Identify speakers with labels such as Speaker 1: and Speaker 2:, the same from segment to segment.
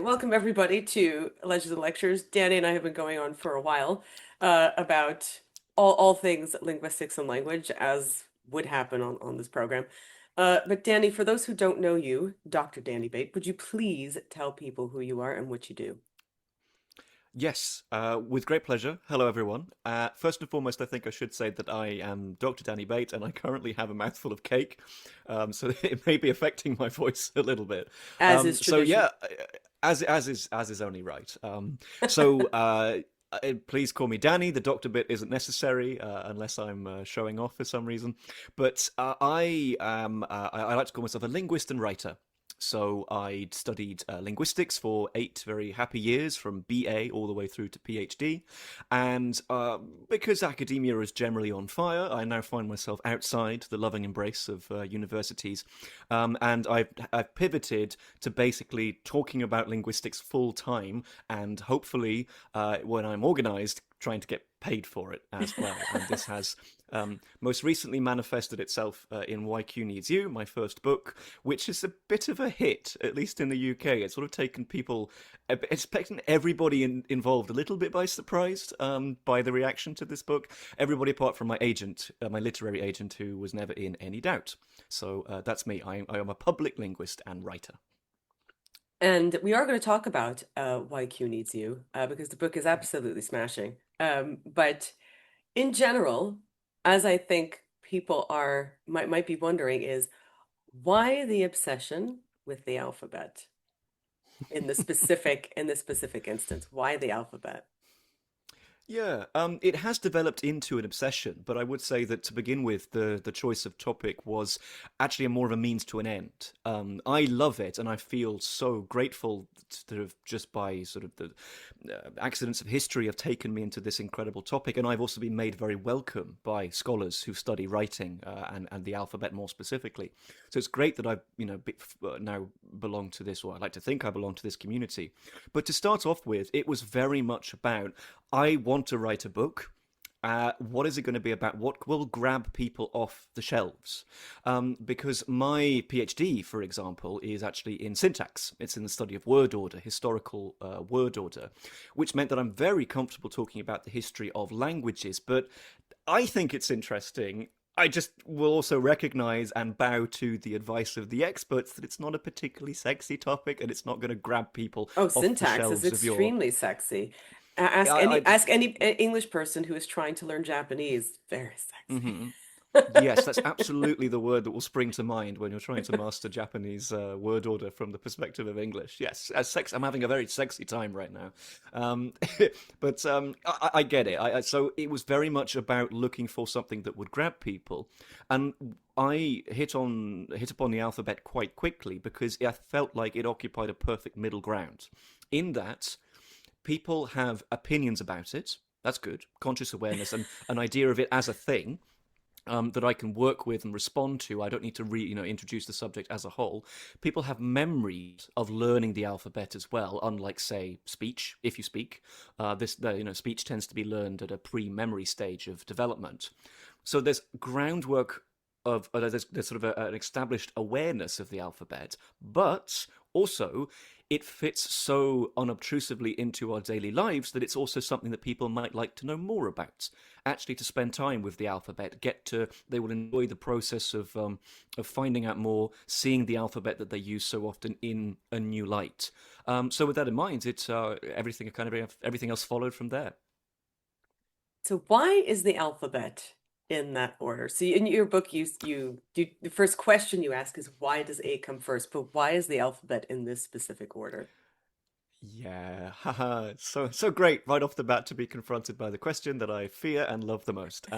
Speaker 1: welcome everybody to Legends and Lectures. Danny and I have been going on for a while about all things linguistics and language, as would happen on this program. But Danny, for those who don't know you, Dr. Danny Bate, would you please tell people who you are and what you do?
Speaker 2: Yes, with great pleasure. Hello, everyone. First and foremost, I think I should say that I am Dr. Danny Bate, and I currently have a mouthful of cake, so it may be affecting my voice a little bit.
Speaker 1: As is
Speaker 2: So
Speaker 1: tradition.
Speaker 2: yeah, as is only right. Please call me Danny. The doctor bit isn't necessary unless I'm showing off for some reason. But I like to call myself a linguist and writer. So I studied linguistics for 8 very happy years, from BA all the way through to PhD. And because academia is generally on fire, I now find myself outside the loving embrace of universities. And I've pivoted to basically talking about linguistics full time, and hopefully, when I'm organized, trying to get paid for it as well. And this has most recently manifested itself in YQ Needs You, my first book, which is a bit of a hit, at least in the UK. It's sort of taken people, it's taken everybody involved a little bit by surprise by the reaction to this book. Everybody apart from my agent, my literary agent, who was never in any doubt. So that's me. I am a public linguist and writer.
Speaker 1: And we are going to talk about YQ Needs You because the book is absolutely smashing. But in general, as I think people might be wondering, is why the obsession with the alphabet in this specific instance? Why the alphabet?
Speaker 2: Yeah, it has developed into an obsession, but I would say that to begin with, the choice of topic was actually a more of a means to an end. I love it, and I feel so grateful to have, just by sort of the accidents of history, have taken me into this incredible topic. And I've also been made very welcome by scholars who study writing and the alphabet more specifically. So it's great that I, now belong to this, or I like to think I belong to this community. But to start off with, it was very much about, I want to write a book. What is it going to be about? What will grab people off the shelves? Because my PhD, for example, is actually in syntax. It's in the study of word order, historical word order, which meant that I'm very comfortable talking about the history of languages. But I think it's interesting. I just will also recognize and bow to the advice of the experts that it's not a particularly sexy topic, and it's not going to grab people
Speaker 1: Oh,
Speaker 2: off the
Speaker 1: syntax is
Speaker 2: shelves of your.
Speaker 1: extremely sexy.
Speaker 2: I
Speaker 1: Ask any English person who is trying to learn Japanese. Very
Speaker 2: mhm.
Speaker 1: sexy.
Speaker 2: Yes, that's absolutely the word that will spring to mind when you're trying to master Japanese word order from the perspective of English. Yes, as sex, I'm having a very sexy time right now. Um, but I get it. So it was very much about looking for something that would grab people, and I hit upon the alphabet quite quickly because I felt like it occupied a perfect middle ground. In that, people have opinions about it. That's good. Conscious awareness and an idea of it as a thing that I can work with and respond to. I don't need to introduce the subject as a whole. People have memories of learning the alphabet as well, unlike, say, speech. If you speak, speech tends to be learned at a pre-memory stage of development. So there's groundwork of there's sort of an established awareness of the alphabet, but also it fits so unobtrusively into our daily lives that it's also something that people might like to know more about. Actually, to spend time with the alphabet, they will enjoy the process of finding out more, seeing the alphabet that they use so often in a new light. So with that in mind, it's everything else followed from there.
Speaker 1: So why is the alphabet in that order? So in your book, the first question you ask is why does A come first? But why is the alphabet in this specific order?
Speaker 2: Yeah, haha, so great right off the bat to be confronted by the question that I fear and love the most.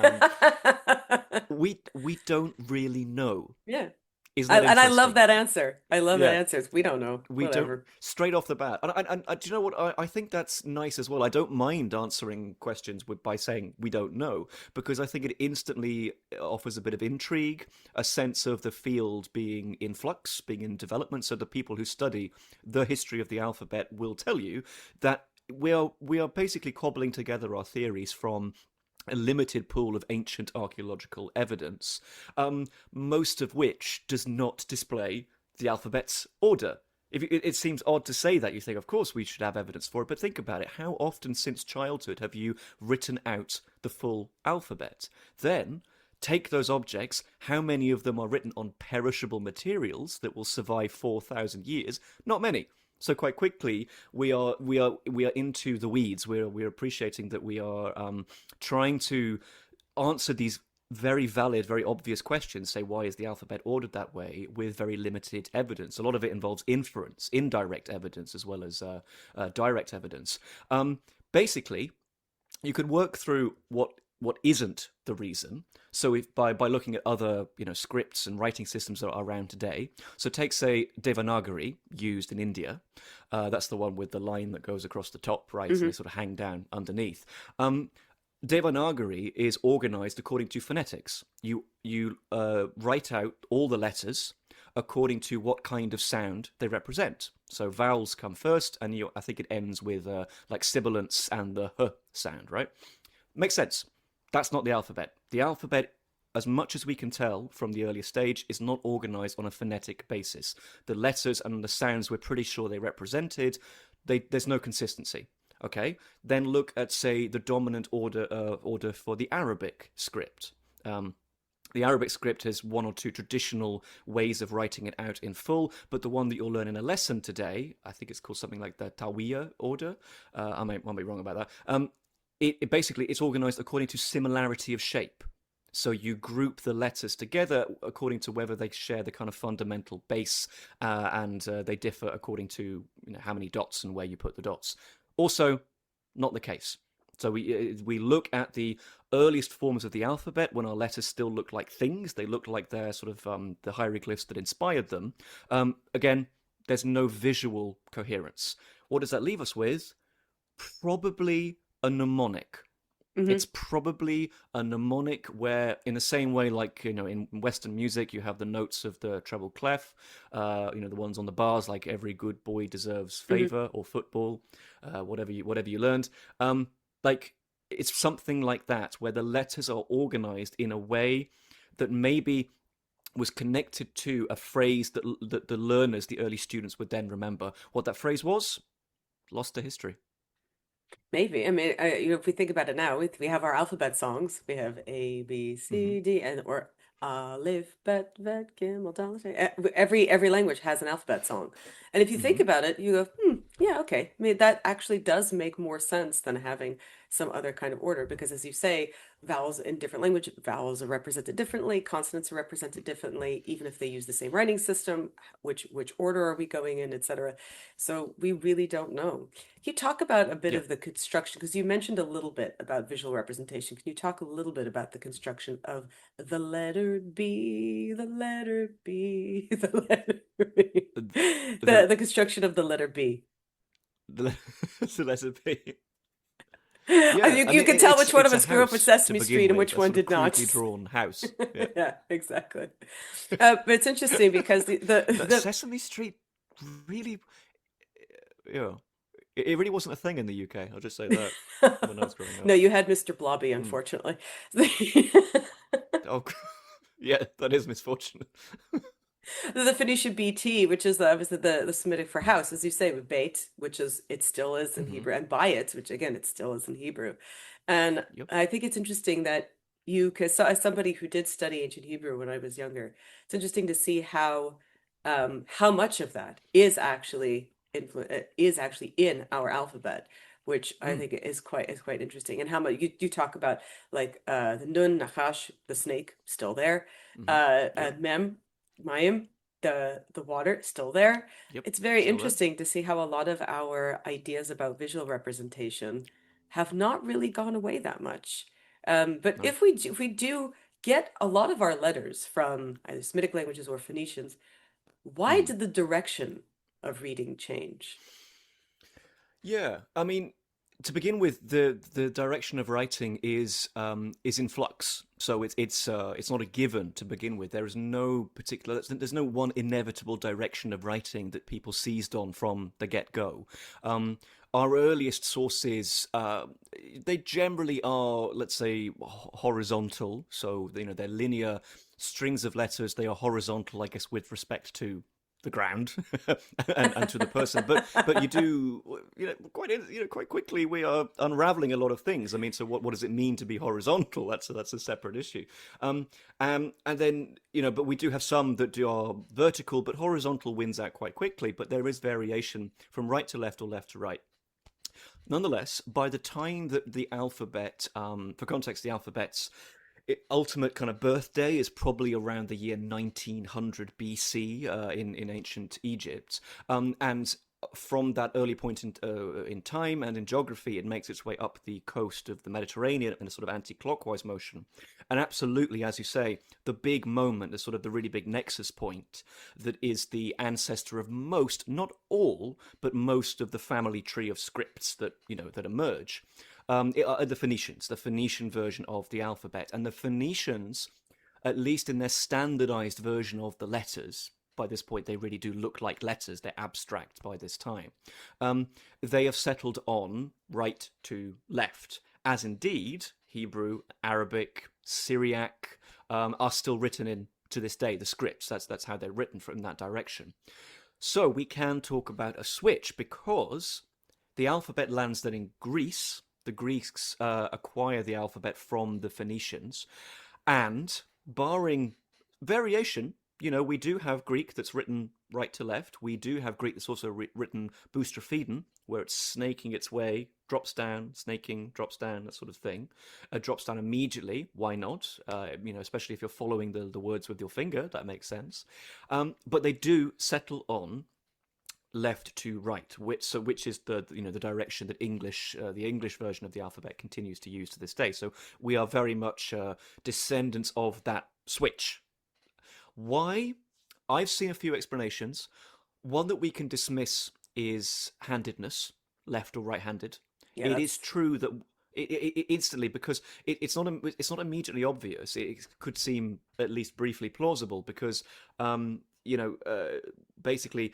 Speaker 2: We don't really know.
Speaker 1: Yeah.
Speaker 2: Isn't that
Speaker 1: And I love
Speaker 2: interesting?
Speaker 1: that answer. I love that
Speaker 2: Yeah,
Speaker 1: answer. We don't know.
Speaker 2: we don't,
Speaker 1: Whatever.
Speaker 2: straight off the bat. And do you know what? I think that's nice as well. I don't mind answering questions by saying we don't know, because I think it instantly offers a bit of intrigue, a sense of the field being in flux, being in development. So the people who study the history of the alphabet will tell you that we are basically cobbling together our theories from a limited pool of ancient archaeological evidence, most of which does not display the alphabet's order. It seems odd to say that. You think, of course, we should have evidence for it, but think about it. How often since childhood have you written out the full alphabet? Then take those objects. How many of them are written on perishable materials that will survive 4,000 years? Not many. So quite quickly, we are into the weeds. We're appreciating that we are trying to answer these very valid, very obvious questions. Say, why is the alphabet ordered that way? With very limited evidence. A lot of it involves inference, indirect evidence, as well as direct evidence. Basically, you can work through what isn't the reason. So if by looking at other scripts and writing systems that are around today. So take say Devanagari used in India. That's the one with the line that goes across the top, right, and they
Speaker 1: Hmm.
Speaker 2: sort of hang down underneath. Devanagari is organized according to phonetics. You write out all the letters according to what kind of sound they represent. So vowels come first, and I think it ends with like sibilants and the h sound, right? Makes sense. That's not the alphabet. The alphabet, as much as we can tell from the earlier stage, is not organized on a phonetic basis. The letters and the sounds we're pretty sure they represented, there's no consistency. Okay, then look at say the dominant order for the Arabic script. The Arabic script has one or two traditional ways of writing it out in full, but the one that you'll learn in a lesson today, I think it's called something like the Tawiya order. I might be wrong about that. It basically it's organized according to similarity of shape. So you group the letters together according to whether they share the kind of fundamental base, and they differ according to how many dots and where you put the dots. Also, not the case. So we look at the earliest forms of the alphabet when our letters still look like things. They look like they're sort of the hieroglyphs that inspired them. Again, there's no visual coherence. What does that leave us with? Probably a mnemonic.
Speaker 1: Hmm.
Speaker 2: It's probably a mnemonic where, in the same way, like in Western music, you have the notes of the treble clef, the ones on the bars, like "Every good boy deserves
Speaker 1: Hmm.
Speaker 2: favor" or "Football," whatever you learned. Like it's something like that, where the letters are organized in a way that maybe was connected to a phrase that the learners, the early students, would then remember. What that phrase was, lost to history.
Speaker 1: Maybe. I mean, if we think about it now, we have our alphabet songs. We have A, B,
Speaker 2: Hmm.
Speaker 1: C, D, and or Aleph, Bet, Vet, Gimel, Dalet. Every language has an alphabet song. And if you think
Speaker 2: Hmm.
Speaker 1: about it, you go, yeah, okay. I mean, that actually does make more sense than having some other kind of order because, as you say, vowels in different language, vowels are represented differently, consonants are represented differently, even if they use the same writing system, which order are we going in, etc. So we really don't know. Can you talk about a bit
Speaker 2: Yeah.
Speaker 1: of the construction? Because you mentioned a little bit about visual representation. Can you talk a little bit about the construction of the letter B, the letter B, the letter B,
Speaker 2: The
Speaker 1: the construction of the letter B?
Speaker 2: the, the letter B.
Speaker 1: I
Speaker 2: Yeah,
Speaker 1: think
Speaker 2: I
Speaker 1: you
Speaker 2: mean
Speaker 1: can tell which one
Speaker 2: it's
Speaker 1: of
Speaker 2: a
Speaker 1: us grew up with
Speaker 2: house to
Speaker 1: Sesame
Speaker 2: begin
Speaker 1: Street and
Speaker 2: with,
Speaker 1: which
Speaker 2: a
Speaker 1: one
Speaker 2: sort of
Speaker 1: did not.
Speaker 2: crudely drawn house. Yeah,
Speaker 1: Yeah, exactly. But it's interesting because
Speaker 2: no, Sesame Street really, yeah, it really wasn't a thing in the UK. I'll just say that when I was growing
Speaker 1: no,
Speaker 2: up.
Speaker 1: you had Mr. Blobby,
Speaker 2: Hmm.
Speaker 1: unfortunately.
Speaker 2: Oh, yeah, that is misfortunate.
Speaker 1: The Phoenician BT, which is obviously the Semitic for house, as you say, with Bate, which is it still is in
Speaker 2: Hmm.
Speaker 1: Hebrew, and Bayit, which again it still is in Hebrew. And
Speaker 2: Yep.
Speaker 1: I think it's interesting that because so, as somebody who did study ancient Hebrew when I was younger, it's interesting to see how much of that is actually in our alphabet, which I
Speaker 2: Mm.
Speaker 1: think is quite interesting. And how much you talk about like the Nun, Nachash, the snake, still there,
Speaker 2: Hmm. Yep.
Speaker 1: Mem. Mayim, the water, still there.
Speaker 2: Yep.
Speaker 1: It's very
Speaker 2: Still there.
Speaker 1: interesting to see how a lot of our ideas about visual representation have not really gone away that much. But
Speaker 2: No.
Speaker 1: if we do get a lot of our letters from either Semitic languages or Phoenicians, why
Speaker 2: Mm.
Speaker 1: did the direction of reading change?
Speaker 2: Yeah, I mean, to begin with, the direction of writing is in flux. So it's not a given to begin with. There is no particular. There's no one inevitable direction of writing that people seized on from the get go. Our earliest sources, they generally are, let's say, horizontal. So they're linear strings of letters. They are horizontal, I guess, with respect to the ground and to the person. But you do, quite quickly we are unraveling a lot of things. I mean, so what does it mean to be horizontal? That's a separate issue. And then but we do have some that are vertical, but horizontal wins out quite quickly. But there is variation from right to left or left to right. Nonetheless, by the time that the alphabet, for context, the alphabet's ultimate kind of birthday is probably around the year 1900 BC in ancient Egypt, and from that early point in time and in geography, it makes its way up the coast of the Mediterranean in a sort of anti-clockwise motion. And absolutely, as you say, the big moment, the sort of the really big nexus point that is the ancestor of most, not all, but most of the family tree of scripts that emerge. Are the Phoenicians, the Phoenician version of the alphabet, and the Phoenicians, at least in their standardized version of the letters, by this point they really do look like letters, they're abstract by this time, they have settled on right to left, as indeed Hebrew, Arabic, Syriac are still written in to this day, the scripts. That's how they're written from that direction. So we can talk about a switch because the alphabet lands then in Greece. The Greeks acquire the alphabet from the Phoenicians, and barring variation, we do have Greek that's written right to left. We do have Greek that's also written boustrophedon, where it's snaking its way, drops down, snaking, drops down, that sort of thing. Drops down immediately. Why not? Especially if you're following the words with your finger, that makes sense. But they do settle on left to right, which is the direction that the English version of the alphabet continues to use to this day. So we are very much descendants of that switch. Why? I've seen a few explanations. One that we can dismiss is handedness, left or right-handed.
Speaker 1: Yeah,
Speaker 2: It is
Speaker 1: that's
Speaker 2: true that instantly, because it's not immediately obvious. It could seem at least briefly plausible because basically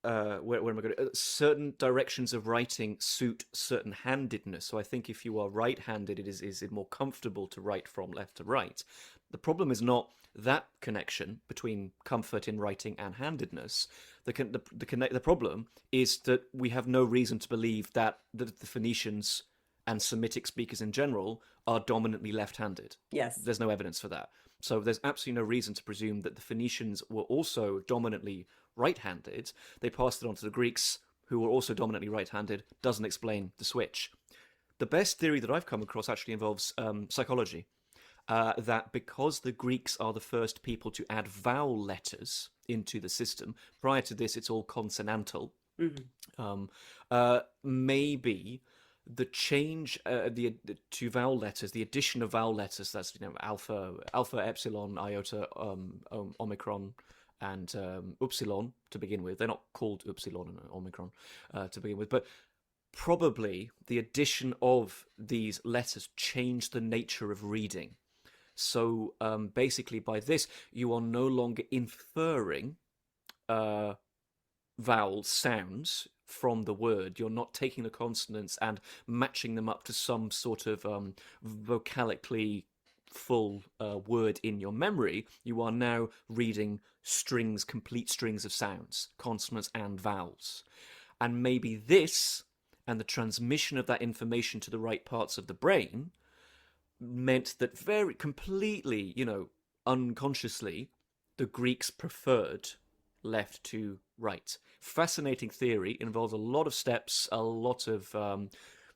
Speaker 2: where am I going? Certain directions of writing suit certain handedness. So I think if you are right-handed, is it more comfortable to write from left to right. The problem is not that connection between comfort in writing and handedness. The problem is that we have no reason to believe that the Phoenicians and Semitic speakers in general are dominantly left-handed.
Speaker 1: yes.
Speaker 2: There's no evidence for that. So there's absolutely no reason to presume that the Phoenicians were also dominantly right-handed. They passed it on to the Greeks, who were also dominantly right-handed. Doesn't explain the switch. The best theory that I've come across actually involves psychology. That because the Greeks are the first people to add vowel letters into the system, prior to this it's all consonantal.
Speaker 1: Hmm.
Speaker 2: Maybe the change to vowel letters, the addition of vowel letters, that's alpha, epsilon, iota, omicron, and upsilon to begin with. They're not called upsilon and omicron to begin with, but probably the addition of these letters changed the nature of reading. So basically, by this, you are no longer inferring vowel sounds from the word. You're not taking the consonants and matching them up to some sort of vocalically full word in your memory. You are now reading strings, complete strings of sounds, consonants and vowels. And maybe this and the transmission of that information to the right parts of the brain meant that very completely, unconsciously, the Greeks preferred left to right. Fascinating theory, involves a lot of steps, a lot of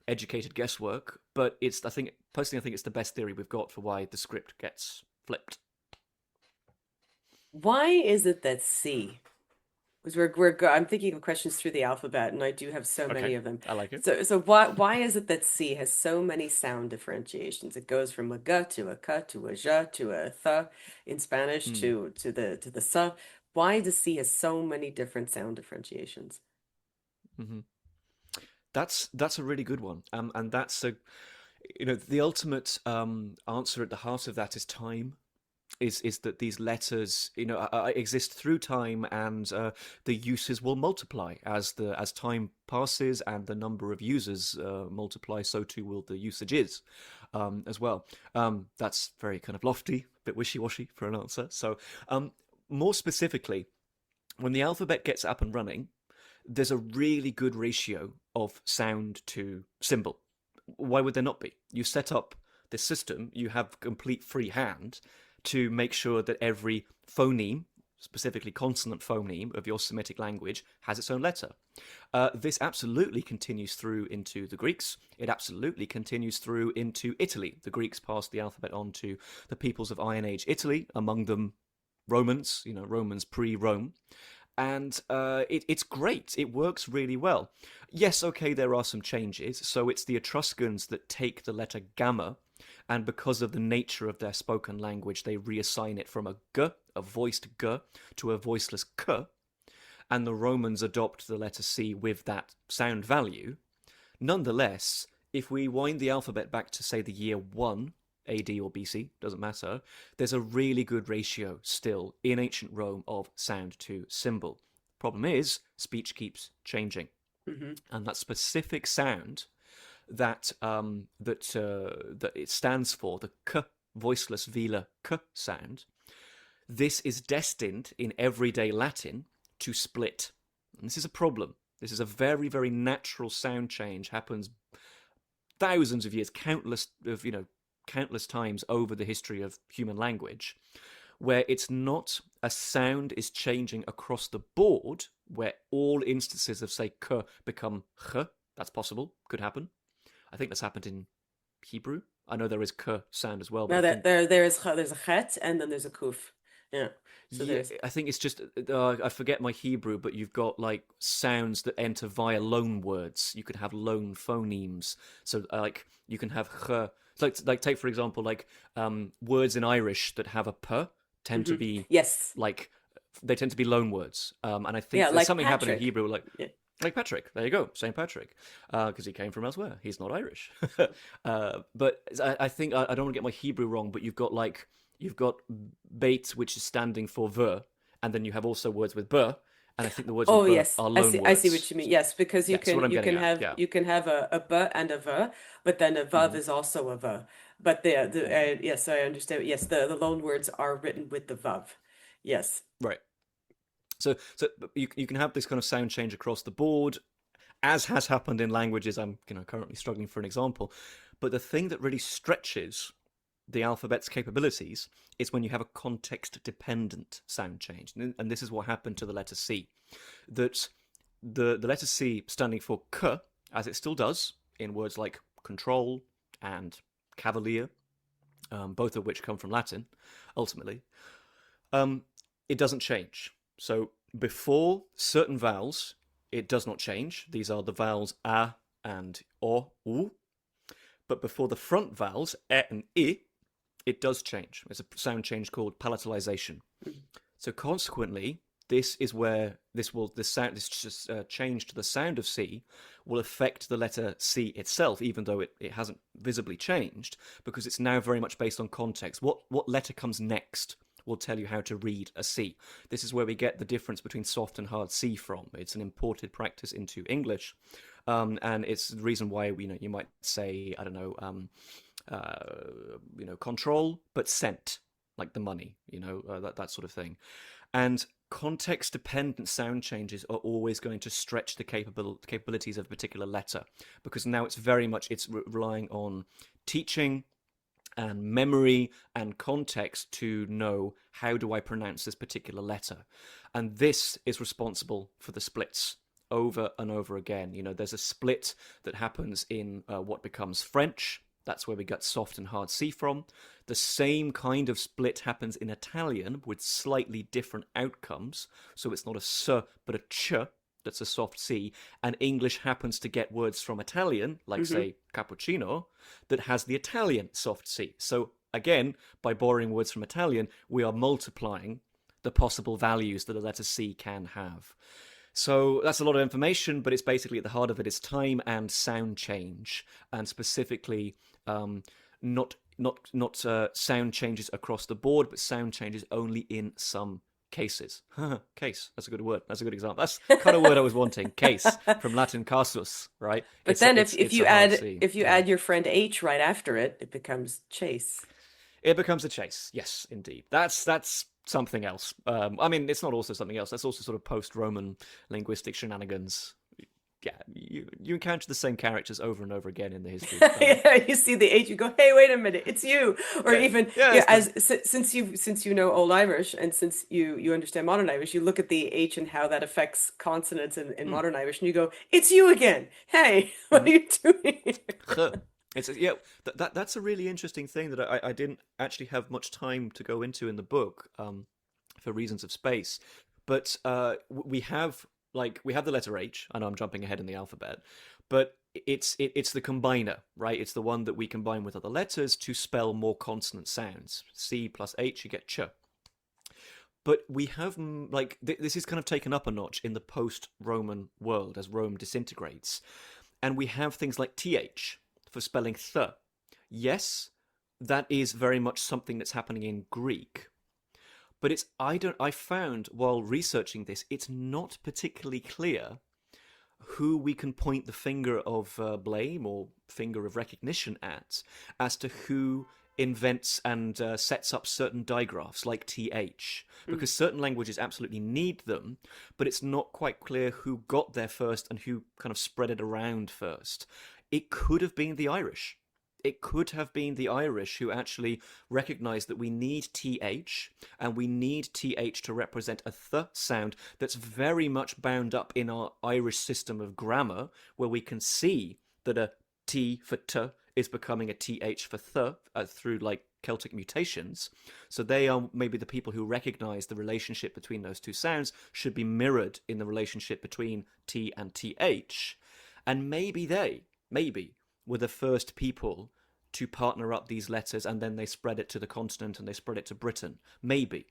Speaker 2: educated guesswork, but I think it's the best theory we've got for why the script gets flipped.
Speaker 1: Why is it that C? Because I'm thinking of questions through the alphabet, and I do have so many
Speaker 2: Okay,
Speaker 1: of them.
Speaker 2: I like it.
Speaker 1: So why is it that C has so many sound differentiations? It goes from a g to a k to a j to a th in Spanish
Speaker 2: Hmm.
Speaker 1: to the s. Why does C has so many different sound differentiations?
Speaker 2: Hmm. That's a really good one, and that's the ultimate answer at the heart of that is time. Is that these letters exist through time, and the uses will multiply as time passes and the number of users multiply, so too will the usages as well. That's very kind of lofty, a bit wishy-washy for an answer. So more specifically, When the alphabet gets up and running, there's a really good ratio of sound to symbol. Why would there not be? You set up this system, you have complete free hand to make sure that every phoneme, specifically consonant phoneme of your Semitic language, has its own letter. This absolutely continues through into the Greeks. It absolutely continues through into Italy. The Greeks passed the alphabet on to the peoples of Iron Age Italy, among them Romans, Romans pre-Rome, and it's great. It works really well. Yes, okay, there are some changes. So it's the Etruscans that take the letter gamma, and because of the nature of their spoken language, they reassign it from a g, a voiced g, to a voiceless k, and the Romans adopt the letter C with that sound value. Nonetheless, if we wind the alphabet back to, say, the year 1 AD or BC, doesn't matter, there's a really good ratio still in ancient Rome of sound to symbol. Problem is, speech keeps changing.
Speaker 1: Hmm.
Speaker 2: And that specific sound that it stands for, the k, voiceless velar k sound, this is destined in everyday Latin to split. And this is a problem. This is a very, very natural sound change, happens thousands of years, countless times over the history of human language, where it's not a sound is changing across the board, where all instances of, say, k become ch. That's possible, could happen. I think that's happened in Hebrew. I know there is k sound as well, but
Speaker 1: Now
Speaker 2: I
Speaker 1: that
Speaker 2: think
Speaker 1: there's a chet and then there's a kuf. Yeah. So
Speaker 2: yeah,
Speaker 1: there's
Speaker 2: I think it's just I forget my Hebrew, but you've got like sounds that enter via loan words. You could have loan phonemes, so like you can have ch. Like take for example words in Irish that have a p tend to
Speaker 1: hmm
Speaker 2: be
Speaker 1: yes.
Speaker 2: like they tend to be loan words. And I think
Speaker 1: Yeah,
Speaker 2: there's
Speaker 1: like
Speaker 2: something happened in
Speaker 1: Patrick.
Speaker 2: Hebrew
Speaker 1: Yeah.
Speaker 2: like Patrick. There you go, Saint Patrick, because he came from elsewhere. He's not Irish. But I think I don't want to get my Hebrew wrong. But you've got Bate, which is standing for ver, and then you have also words with bur, and I think the words with
Speaker 1: Oh
Speaker 2: bur
Speaker 1: yes,
Speaker 2: are
Speaker 1: I
Speaker 2: loan
Speaker 1: see. I see what
Speaker 2: words.
Speaker 1: you mean. Yes, because
Speaker 2: Yeah, so what I'm
Speaker 1: you
Speaker 2: getting
Speaker 1: can
Speaker 2: at,
Speaker 1: have
Speaker 2: yeah.
Speaker 1: a b and a v, but then a vav
Speaker 2: Hmm.
Speaker 1: is also a v. But yes, I understand. Yes, the loan words are written with the vav. Yes.
Speaker 2: Right. So you can have this kind of sound change across the board, as has happened in languages. I'm currently struggling for an example, but the thing that really stretches the alphabet's capabilities is when you have a context dependent sound change. And this is what happened to the letter C. That the letter C standing for k, as it still does in words like control and cavalier, both of which come from Latin, ultimately, um, it doesn't change. So before certain vowels, it does not change. These are the vowels a and o, u. But before the front vowels, e and I, it does change. It's a sound change called palatalization. So consequently, this is where this change to the sound of C will affect the letter C itself, even though it hasn't visibly changed, because it's now very much based on context. What letter comes next will tell you how to read a C. This is where we get the difference between soft and hard C from. It's an imported practice into English, and it's the reason why you might say I don't know control, but cent, like the money, that sort of thing. And context dependent sound changes are always going to stretch the capabilities of a particular letter, because now it's relying on teaching and memory and context to know how do I pronounce this particular letter. And this is responsible for the splits over and over again. There's a split that happens in what becomes French. That's where we get soft and hard C from. The same kind of split happens in Italian with slightly different outcomes. So it's not a s, but a ch, that's a soft C. And English happens to get words from Italian, like,
Speaker 1: Hmm.
Speaker 2: say, cappuccino, that has the Italian soft C. So again, by borrowing words from Italian, we are multiplying the possible values that a letter C can have. So that's a lot of information, but it's basically at the heart of it is time and sound change, and specifically not sound changes across the board, but sound changes only in some cases. Case. That's a good word. That's a good example. That's the kind of word I was wanting. Case from Latin casus, right?
Speaker 1: But
Speaker 2: It's
Speaker 1: then
Speaker 2: a, it's
Speaker 1: if
Speaker 2: it's
Speaker 1: you
Speaker 2: a hard C.
Speaker 1: if you
Speaker 2: Yeah.
Speaker 1: add your friend H right after it, it becomes Chase.
Speaker 2: It becomes a chase. Yes, indeed. That's something else. I mean, it's not also something else. That's also sort of post-Roman linguistic shenanigans. Yeah, you encounter the same characters over and over again in the history of spelling.
Speaker 1: Yeah, you see the H, you go, "Hey, wait a minute, it's you." Or
Speaker 2: Yeah,
Speaker 1: even,
Speaker 2: yeah,
Speaker 1: yeah,
Speaker 2: it's the
Speaker 1: since you know Old Irish and since you understand Modern Irish, you look at the H and how that affects consonants in
Speaker 2: mm,
Speaker 1: Modern Irish, and you go, "It's you again. Hey, what are
Speaker 2: mhm.
Speaker 1: you doing here?"
Speaker 2: Huh. Yeah, that's a really interesting thing that I didn't actually have much time to go into in the book, for reasons of space. But we have we have the letter H. I know I'm jumping ahead in the alphabet, but it's the combiner, right? It's the one that we combine with other letters to spell more consonant sounds. C plus H, you get ch. But we have this is kind of taken up a notch in the post-Roman world as Rome disintegrates, and we have things like th for spelling th. Yes, that is very much something that's happening in Greek, but I found while researching this, it's not particularly clear who we can point the finger of blame or finger of recognition at as to who invents and sets up certain digraphs like th,
Speaker 1: Mm.
Speaker 2: because certain languages absolutely need them, but it's not quite clear who got there first and who kind of spread it around first. It could have been the Irish. It could have been the Irish who actually recognized that we need th, and we need th to represent a th sound that's very much bound up in our Irish system of grammar, where we can see that a t for t is becoming a th for th through Celtic mutations. So they are maybe the people who recognize the relationship between those two sounds should be mirrored in the relationship between t and th. And maybe were the first people to partner up these letters, and then they spread it to the continent and they spread it to Britain. Maybe.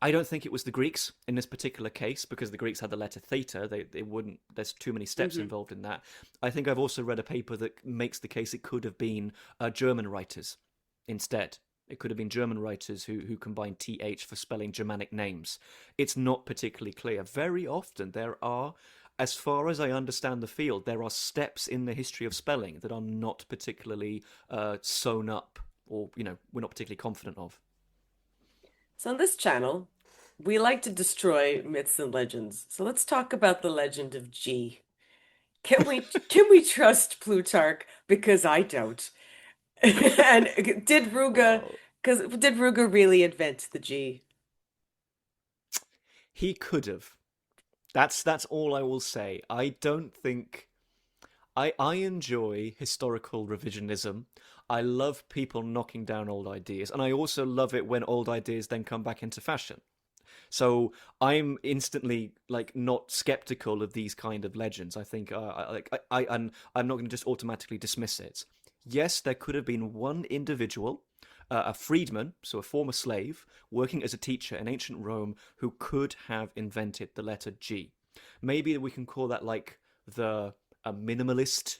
Speaker 2: I don't think it was the Greeks in this particular case, because the Greeks had the letter theta. They wouldn't. There's too many steps
Speaker 1: Hmm.
Speaker 2: involved in that. I think I've also read a paper that makes the case it could have been German writers instead. It could have been German writers who combined th for spelling Germanic names. It's not particularly clear. Very often there are, as far as I understand the field, there are steps in the history of spelling that are not particularly sewn up, or we're not particularly confident of.
Speaker 1: So on this channel, we like to destroy myths and legends. So let's talk about the legend of G. Can we trust Plutarch? Because I don't. And
Speaker 2: Well,
Speaker 1: did Ruga really invent the G?
Speaker 2: he could have. That's all I will say. I don't think I enjoy historical revisionism. I love people knocking down old ideas, and I also love it when old ideas then come back into fashion. So I'm instantly not skeptical of these kind of legends. I think I'm not going to just automatically dismiss it. Yes, there could have been one individual, a freedman, so a former slave, working as a teacher in ancient Rome, who could have invented the letter G. Maybe we can call that the a minimalist,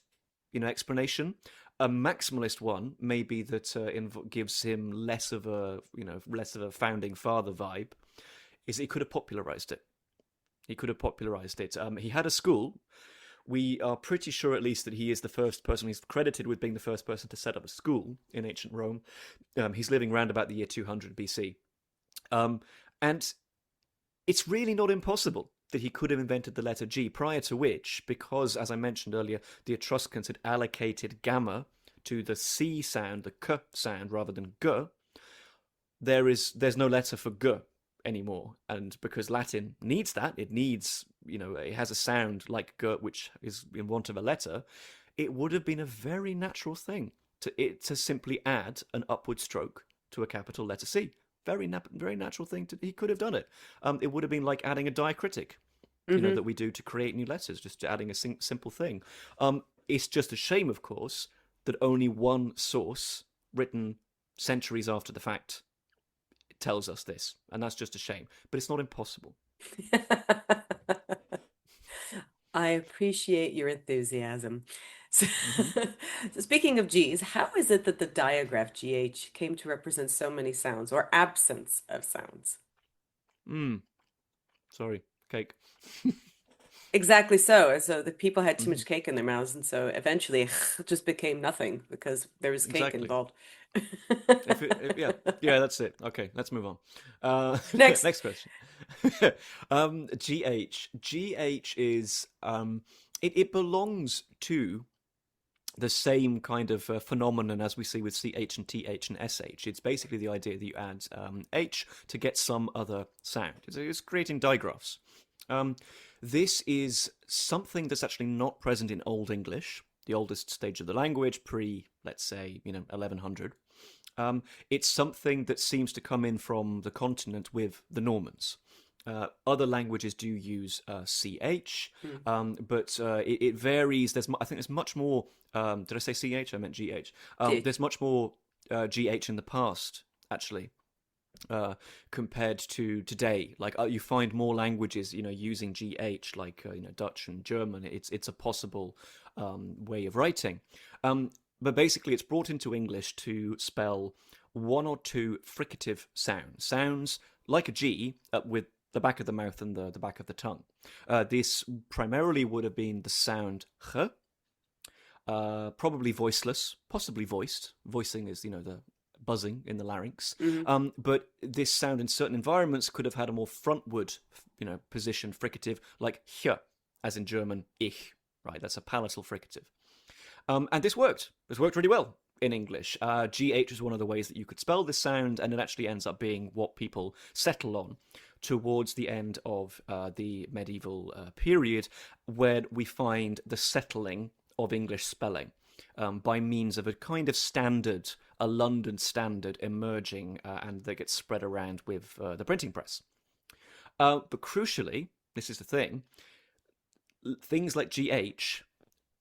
Speaker 2: explanation. A maximalist one may be that gives him less of a founding father vibe. Is he could have popularized it. He could have popularized it. He had a school. We are pretty sure, at least, that he is the first person. He's credited with being the first person to set up a school in ancient Rome. He's living around about the year 200 BC. And it's really not impossible that he could have invented the letter G, prior to which, because, as I mentioned earlier, the Etruscans had allocated gamma to the C sound, the K sound, rather than G, there's no letter for G anymore. And because Latin needs that, it needs, it has a sound like G, which is in want of a letter, it would have been a very natural thing to simply add an upward stroke to a capital letter C. Very natural thing. He could have done it. It would have been like adding a diacritic,
Speaker 1: Hmm.
Speaker 2: that we do to create new letters, just adding a simple thing. It's just a shame, of course, that only one source, written centuries after the fact, tells us this, and that's just a shame. But it's not impossible.
Speaker 1: I appreciate your enthusiasm. So,
Speaker 2: Mm-hmm.
Speaker 1: so speaking of G's, how is it that the diagraph GH came to represent so many sounds or absence of sounds?
Speaker 2: Mm. Sorry, cake.
Speaker 1: Exactly so. So the people had too
Speaker 2: Mm-hmm.
Speaker 1: much cake in their mouths, and so eventually it just became nothing because there was cake
Speaker 2: Exactly.
Speaker 1: involved.
Speaker 2: Yeah, yeah, that's it. Okay, let's move on.
Speaker 1: Next.
Speaker 2: Next question. GH is it belongs to the same kind of phenomenon as we see with CH and TH and SH. It's basically the idea that you add H to get some other sound. It's creating digraphs. Um, this is something that's actually not present in Old English, the oldest stage of the language, pre, let's say, 1100. It's something that seems to come in from the continent with the Normans. Other languages do use CH,
Speaker 1: Hmm.
Speaker 2: but it varies. I think there's much more. Did I say CH? I meant GH.
Speaker 1: TH.
Speaker 2: There's much more GH in the past, actually, compared to today. Like you find more languages, using GH, like Dutch and German. It's a possible way of writing. But basically, it's brought into English to spell one or two fricative sounds like a G with the back of the mouth and the back of the tongue. This primarily would have been the sound ch, probably voiceless, possibly voiced. Voicing is, the buzzing in the larynx.
Speaker 1: Hmm.
Speaker 2: But this sound in certain environments could have had a more frontward, position fricative, like h, as in German ich. Right, that's a palatal fricative. And this worked. This worked really well in English. GH is one of the ways that you could spell this sound, and it actually ends up being what people settle on towards the end of the medieval period, where we find the settling of English spelling by means of a kind of standard, a London standard emerging, and that gets spread around with the printing press. But crucially, this is the thing, things like GH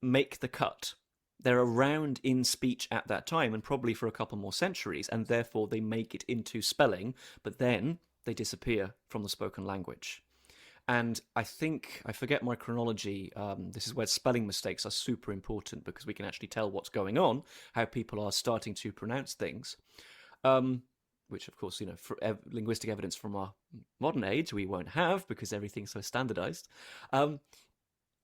Speaker 2: make the cut. They're around in speech at that time and probably for a couple more centuries, and therefore they make it into spelling, but then they disappear from the spoken language. And I think, I forget my chronology, this is where spelling mistakes are super important because we can actually tell what's going on, how people are starting to pronounce things. Which, of course, for linguistic evidence from our modern age, we won't have because everything's so standardized.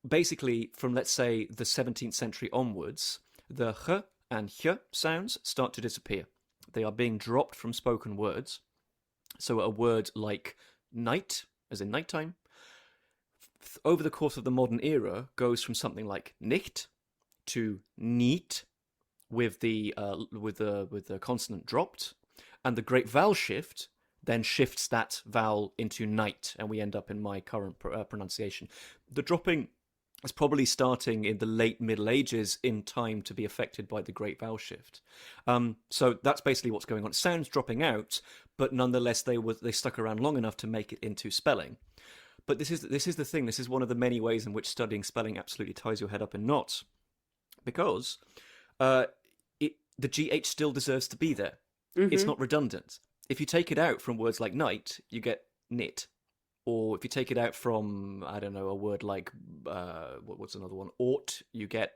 Speaker 2: Basically, from let's say the 17th century onwards, the h and h sounds start to disappear. They are being dropped from spoken words. So a word like night, as in nighttime, over the course of the modern era, goes from something like nicht to niet, with the consonant dropped, and the great vowel shift then shifts that vowel into night, and we end up in my current pronunciation. The dropping is probably starting in the late Middle Ages in time to be affected by the great vowel shift. So that's basically what's going on. Sounds dropping out, but nonetheless they stuck around long enough to make it into spelling. But this is the thing. This is one of the many ways in which studying spelling absolutely ties your head up in knots, because the GH still deserves to be there. It's
Speaker 1: Hmm.
Speaker 2: not redundant. If you take it out from words like night, you get knit. Or if you take it out from, I don't know, a word like, what's another one? Ought, you get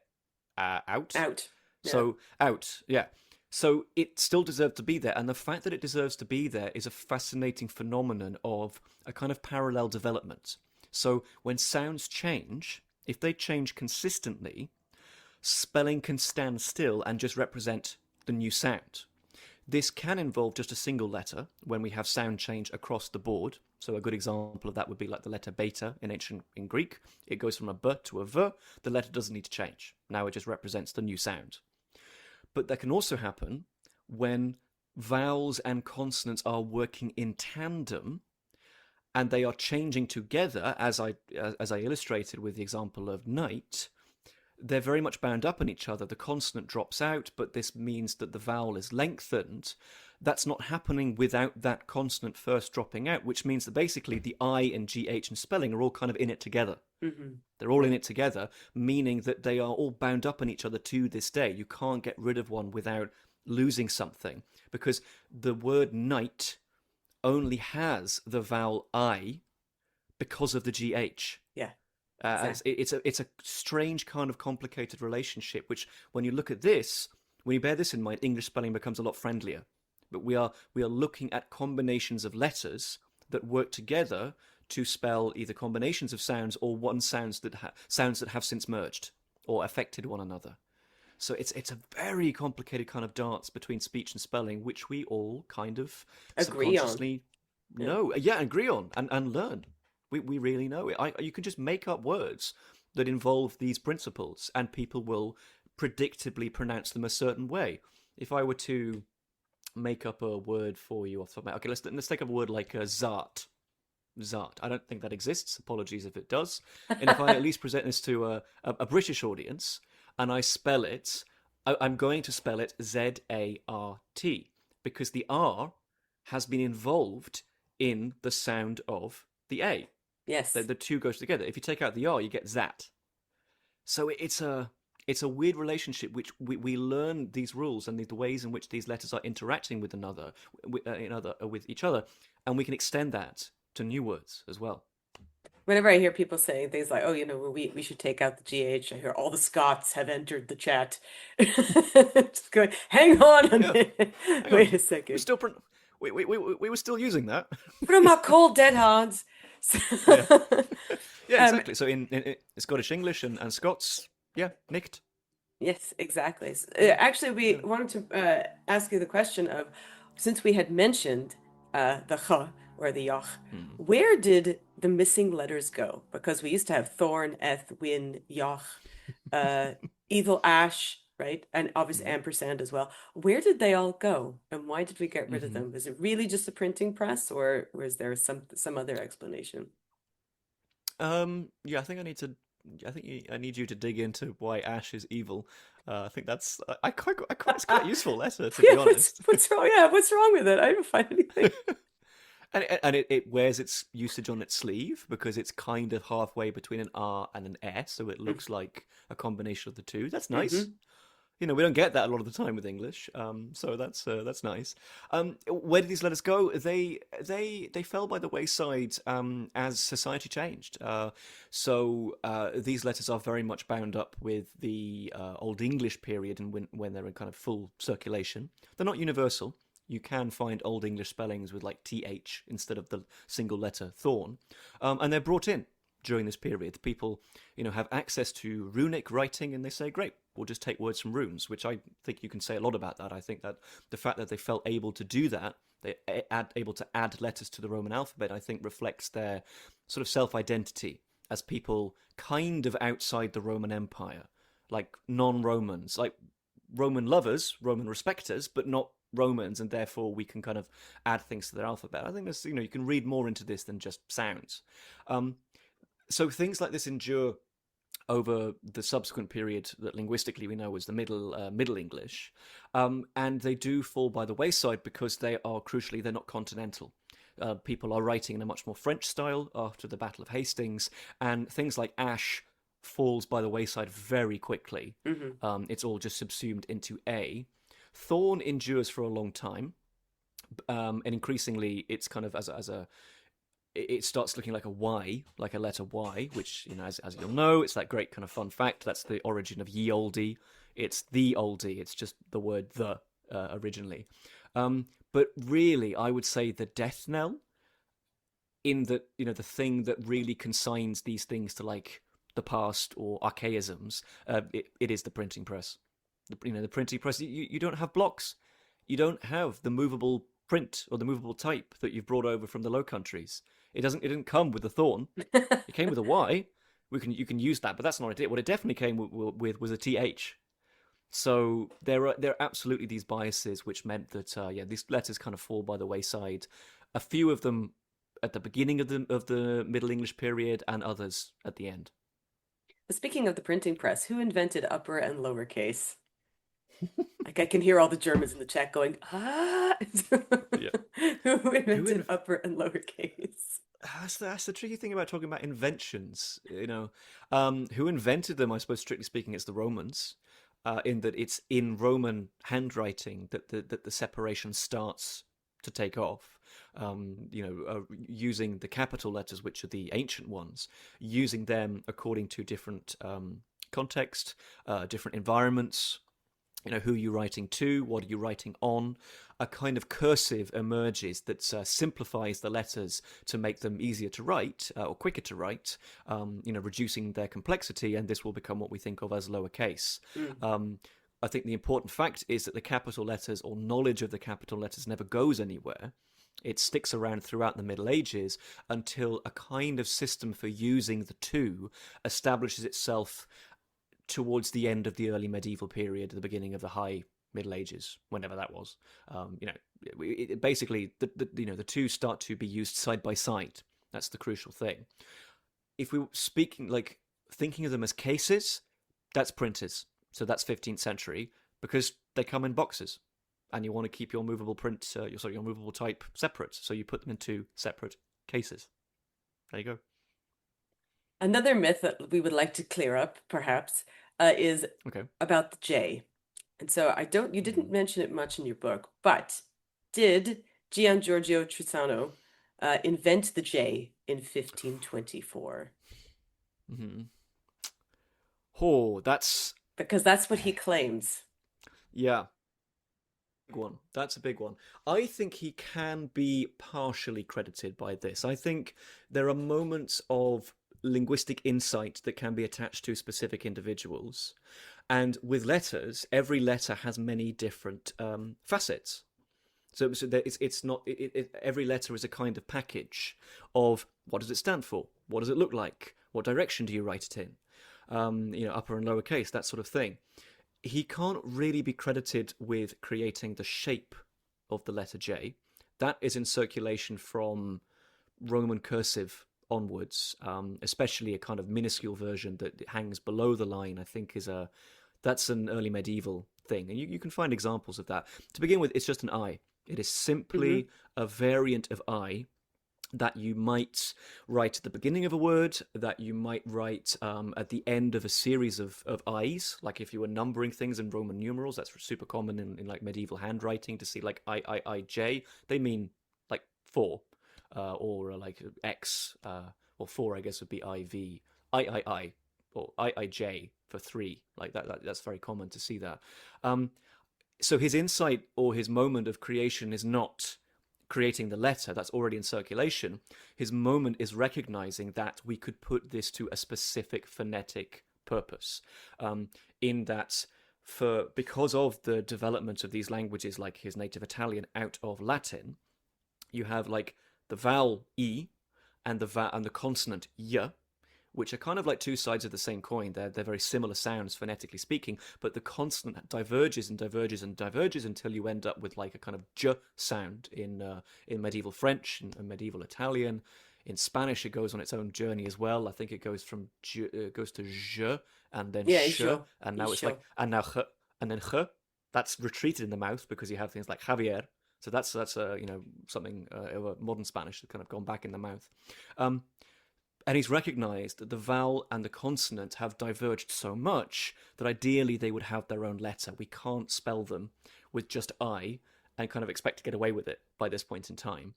Speaker 2: out.
Speaker 1: Out. Yeah.
Speaker 2: So, out, yeah. So it still deserves to be there. And the fact that it deserves to be there is a fascinating phenomenon of a kind of parallel development. So when sounds change, if they change consistently, spelling can stand still and just represent the new sound. This can involve just a single letter when we have sound change across the board. So a good example of that would be like the letter beta in Greek. It goes from a b to a v. The letter doesn't need to change. Now it just represents the new sound. But that can also happen when vowels and consonants are working in tandem and they are changing together, as I illustrated with the example of night. They're very much bound up in each other. The consonant drops out, but this means that the vowel is lengthened. That's not happening without that consonant first dropping out, which means that basically the I and GH and spelling are all kind of in it together.
Speaker 1: Hmm.
Speaker 2: They're all in it together, meaning that they are all bound up in each other to this day. You can't get rid of one without losing something, because the word night only has the vowel I because of the GH.
Speaker 1: Yeah.
Speaker 2: It's,
Speaker 1: Exactly.
Speaker 2: it's a strange kind of complicated relationship, which when you look at this, when you bear this in mind, English spelling becomes a lot friendlier. But we are looking at combinations of letters that work together to spell either combinations of sounds or sounds that have since merged or affected one another. So it's a very complicated kind of dance between speech and spelling, which we all kind of
Speaker 1: Agree on.
Speaker 2: subconsciously
Speaker 1: Yeah.
Speaker 2: know, yeah, agree on and learn. We really know it. You can just make up words that involve these principles, and people will predictably pronounce them a certain way. If I were to make up a word for you off the top of my head, okay, let's take up a word like Zart. Zart. I don't think that exists. Apologies if it does. And if I at least present this to a British audience and I spell it, I'm going to spell it Zart because the R has been involved in the sound of the A.
Speaker 1: Yes.
Speaker 2: The two goes together. If you take out the R, you get Zat. So it's a weird relationship which we learn these rules and the ways in which these letters are interacting with another with each other, and we can extend that to new words as well.
Speaker 1: Whenever I hear people saying things like, "Oh, we should take out the GH," I hear all the Scots have entered the chat. Just going, hang on a
Speaker 2: Yeah,
Speaker 1: minute.
Speaker 2: hang on,
Speaker 1: Wait a
Speaker 2: we
Speaker 1: second.
Speaker 2: still we were still using that.
Speaker 1: Put on my cold dead hands.
Speaker 2: Yeah, yeah,
Speaker 1: Um,
Speaker 2: exactly. So in Scottish English and Scots, yeah, nicked.
Speaker 1: yes, exactly.
Speaker 2: Yeah,
Speaker 1: Actually, we
Speaker 2: yeah.
Speaker 1: wanted to ask you the question of, since we had mentioned the ch or the yoch,
Speaker 2: Hmm.
Speaker 1: where did the missing letters go? Because we used to have thorn, eth, win, yoch, uh, evil ash, right? And obviously
Speaker 2: Hmm.
Speaker 1: ampersand as well. Where did they all go? And why did we get rid of
Speaker 2: Hmm.
Speaker 1: them? Was it really just a printing press, or was there some other explanation?
Speaker 2: Yeah, I think I need to. I need you to dig into why Ash is evil. I think that's it's quite a useful letter, to be
Speaker 1: Yeah,
Speaker 2: honest.
Speaker 1: what's wrong? Yeah, what's wrong with it? I don't find anything.
Speaker 2: And it wears its usage on its sleeve because it's kind of halfway between an R and an S, so it looks like a combination of the two. That's nice.
Speaker 1: Mm-hmm.
Speaker 2: We don't get that a lot of the time with English, so that's nice. Where did these letters go? They fell by the wayside as society changed. So these letters are very much bound up with the Old English period and when they're in kind of full circulation. They're not universal. You can find Old English spellings with like th instead of the single letter thorn, and they're brought in during this period. People, have access to runic writing, and they say, "Great, we'll just take words from runes," which I think you can say a lot about that. I think that the fact that they felt able to do that, able to add letters to the Roman alphabet, I think reflects their sort of self-identity as people kind of outside the Roman Empire, like non-Romans, like Roman lovers, Roman respecters, but not Romans, and therefore we can kind of add things to their alphabet. I think there's, you can read more into this than just sounds. Um, so things like this endure over the subsequent period that linguistically we know was the Middle English, and they do fall by the wayside because they are crucially they're not continental. People are writing in a much more French style after the Battle of Hastings, and things like Ash falls by the wayside very quickly.
Speaker 1: Mm-hmm.
Speaker 2: It's all just subsumed into A. Thorn endures for a long time, and increasingly it's kind of as a it starts looking like a Y, like a letter Y, which, as you'll know, it's that great kind of fun fact. That's the origin of ye olde. It's the oldie. It's just the word the originally. But really, I would say the death knell in that, the thing that really consigns these things to like the past or archaisms, it is the printing press. The printing press. You don't have blocks. You don't have the movable print or the movable type that you've brought over from the Low Countries. It didn't come with a thorn. It came with a Y. You can use that, but that's not it. What it definitely came with was a TH. So there are absolutely these biases which meant that these letters kind of fall by the wayside. A few of them at the beginning of the Middle English period, and others at the end.
Speaker 1: Speaking of the printing press, who invented upper and lowercase? Like I can hear all the Germans in the chat going, ah.
Speaker 2: Yeah.
Speaker 1: Who
Speaker 2: Who
Speaker 1: invented
Speaker 2: in,
Speaker 1: upper and lowercase?
Speaker 2: that's the tricky thing about talking about inventions. Who invented them? I suppose, strictly speaking, it's the Romans. In that it's in Roman handwriting that the separation starts to take off. Using the capital letters, which are the ancient ones, using them according to different context, different environments, who you're writing to, what are you writing on. A kind of cursive emerges that simplifies the letters to make them easier to write or quicker to write, reducing their complexity, and this will become what we think of as lowercase.
Speaker 1: Mm.
Speaker 2: Um, I think the important fact is that the capital letters or knowledge of the capital letters never goes anywhere. It sticks around throughout the Middle Ages until a kind of system for using the two establishes itself towards the end of the early medieval period, the beginning of the high Middle Ages, whenever that was. Basically, the two start to be used side by side. That's the crucial thing. If we were speaking like thinking of them as cases, that's printers. So that's 15th century because they come in boxes, and you want to keep your movable print, your movable type separate. So you put them into separate cases. There you go.
Speaker 1: Another myth that we would like to clear up, perhaps, is
Speaker 2: Okay.
Speaker 1: about the J. And so you didn't mention it much in your book, but did Gian Giorgio Tristano invent the J in 1524?
Speaker 2: Mm-hmm. Oh, that's
Speaker 1: Because that's what he claims.
Speaker 2: yeah. Big one. That's a big one. I think he can be partially credited by this. I think there are moments of linguistic insight that can be attached to specific individuals. And with letters, every letter has many different facets. So that it's not every letter is a kind of package of what does it stand for, what does it look like, what direction do you write it in, upper and lower case, that sort of thing. He can't really be credited with creating the shape of the letter J. That is in circulation from Roman cursive onwards, especially a kind of minuscule version that hangs below the line. I think that's an early medieval thing, and you can find examples of that. To begin with, it's just an I. It is
Speaker 1: Hmm.
Speaker 2: simply a variant of I that you might write at the beginning of a word, that you might write at the end of a series of I's. Like if you were numbering things in Roman numerals, that's super common in like medieval handwriting to see like I, J. They mean like four, or like X, or four, I guess would be IV, I, or I, J for three. Like that's very common to see that. Um, so his insight or his moment of creation is not creating the letter that's already in circulation. His moment is recognizing that we could put this to a specific phonetic purpose, in that because of the development of these languages like his native Italian out of Latin, you have like the vowel e and the consonant y, which are kind of like two sides of the same coin. They're very similar sounds phonetically speaking, but the consonant diverges and diverges and diverges until you end up with like a kind of j sound in medieval French and medieval Italian. In Spanish, it goes on its own journey as well. I think it goes from goes to je and then
Speaker 1: Yeah,
Speaker 2: sh,
Speaker 1: isho,
Speaker 2: and now it's like
Speaker 1: isho.
Speaker 2: and now h, and then ch. That's retreated in the mouth because you have things like Javier. So that's something of modern Spanish that kind of gone back in the mouth. Um, and he's recognized that the vowel and the consonant have diverged so much that ideally they would have their own letter. We can't spell them with just I and kind of expect to get away with it by this point in time.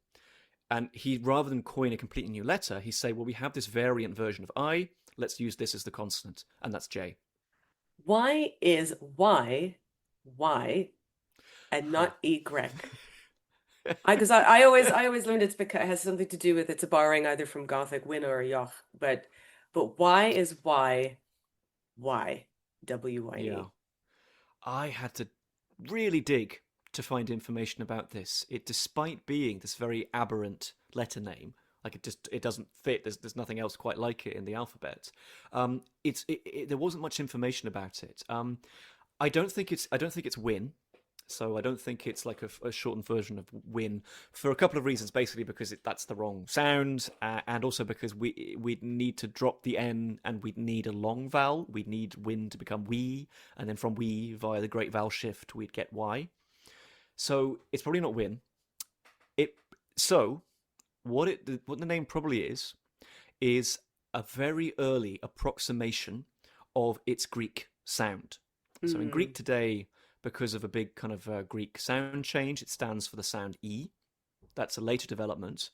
Speaker 2: And he, rather than coin a completely new letter, he say, well, we have this variant version of I. Let's use this as the consonant, and that's J.
Speaker 1: Why is Y and
Speaker 2: Huh.
Speaker 1: not Y? I always learned it's because it has something to do with it's a borrowing either from Gothic win or yoch, but why is Y
Speaker 2: Yeah.
Speaker 1: WYE?
Speaker 2: I had to really dig to find information about this. It, despite being this very aberrant letter name, like it doesn't fit. There's nothing else quite like it in the alphabet. There wasn't much information about it. I don't think it's win. So I don't think it's like a shortened version of win for a couple of reasons. Basically, because that's the wrong sound, and also because we'd need to drop the n, and we'd need a long vowel. We'd need win to become we, and then from we via the great vowel shift, we'd get y. So it's probably not win. It so what the name probably is a very early approximation of its Greek sound. So in Greek
Speaker 1: Mm.
Speaker 2: today, because of a big kind of Greek sound change, it stands for the sound E. That's a later development.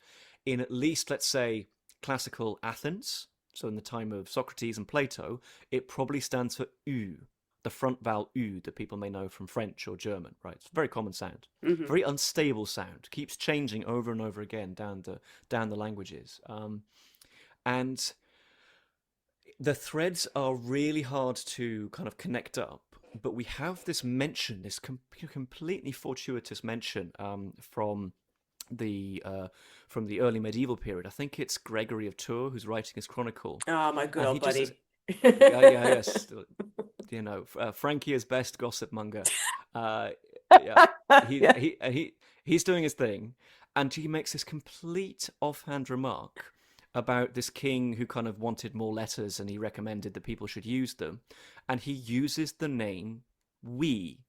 Speaker 2: In at least, let's say, classical Athens, so in the time of Socrates and Plato, it probably stands for U, the front vowel U that people may know from French or German, right? It's a very common sound.
Speaker 1: Hmm.
Speaker 2: Very unstable sound, keeps changing over and over again down the languages. And the threads are really hard to kind of connect up but we have this mention, this completely fortuitous mention the uh, from the early medieval period. I think it's Gregory of Tours who's writing his chronicle,
Speaker 1: Oh, my good
Speaker 2: and
Speaker 1: old
Speaker 2: he just says,
Speaker 1: buddy.
Speaker 2: yeah, yes, Frankier's best gossip monger. Uh, yeah,
Speaker 1: Yeah.
Speaker 2: he's doing his thing, and he makes this complete offhand remark about this king who kind of wanted more letters, and he recommended that people should use them, and he uses the name we.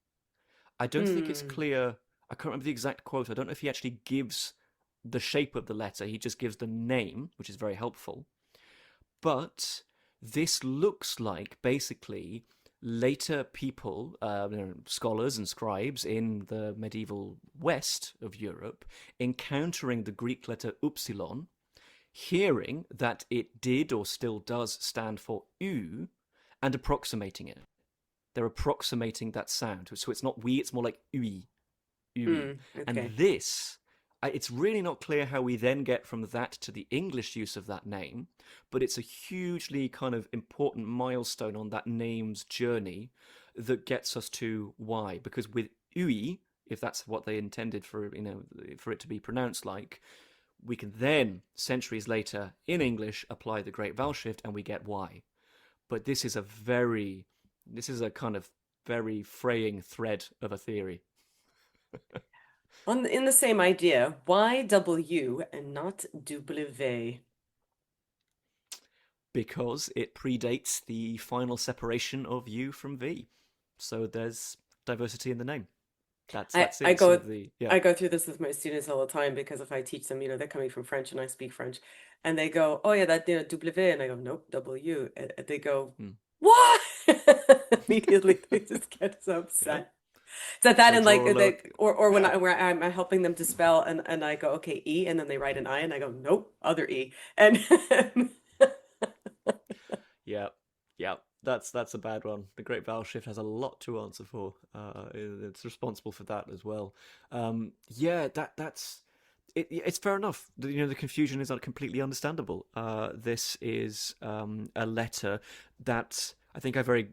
Speaker 2: I don't think it's
Speaker 1: Hmm.
Speaker 2: clear. I can't remember the exact quote. I don't know if he actually gives the shape of the letter. He just gives the name, which is very helpful. But this looks like basically later people, scholars and scribes in the medieval west of Europe, encountering the Greek letter upsilon, hearing that it did or still does stand for u, and approximating it. They're approximating that sound. So it's not we, it's more like ui, ui. And
Speaker 1: Okay.
Speaker 2: this, it's really not clear how we then get from that to the English use of that name, but it's a hugely kind of important milestone on that name's journey that gets us to why. Because with ui, if that's what they intended for, for it to be pronounced like, we can then, centuries later, in English, apply the Great Vowel Shift and we get why. But this is a kind of very fraying thread of a theory
Speaker 1: In the same idea, why W and not W?
Speaker 2: because it predates the final separation of U from V. So there's diversity in the name.
Speaker 1: I
Speaker 2: That's
Speaker 1: I
Speaker 2: it. Sort
Speaker 1: go
Speaker 2: of the yeah.
Speaker 1: I go through this with my students all the time because if I teach them, they're coming from French and I speak French, and they go, "Oh yeah, that W," and I go, "Nope, W," and they go,
Speaker 2: Hmm.
Speaker 1: "What?" Immediately, they just get so
Speaker 2: Yeah.
Speaker 1: upset. So that
Speaker 2: Or
Speaker 1: and like
Speaker 2: draw a lower.
Speaker 1: the or when
Speaker 2: Yeah.
Speaker 1: I where I'm helping them to spell and I go, "Okay, E," and then they write an I and I go, "Nope, other E," and
Speaker 2: Yeah. Yeah. That's a bad one. The Great Vowel Shift has a lot to answer for. It's responsible for that as well. Yeah, that's it's fair enough. The confusion is not completely understandable. This is a letter that I think I very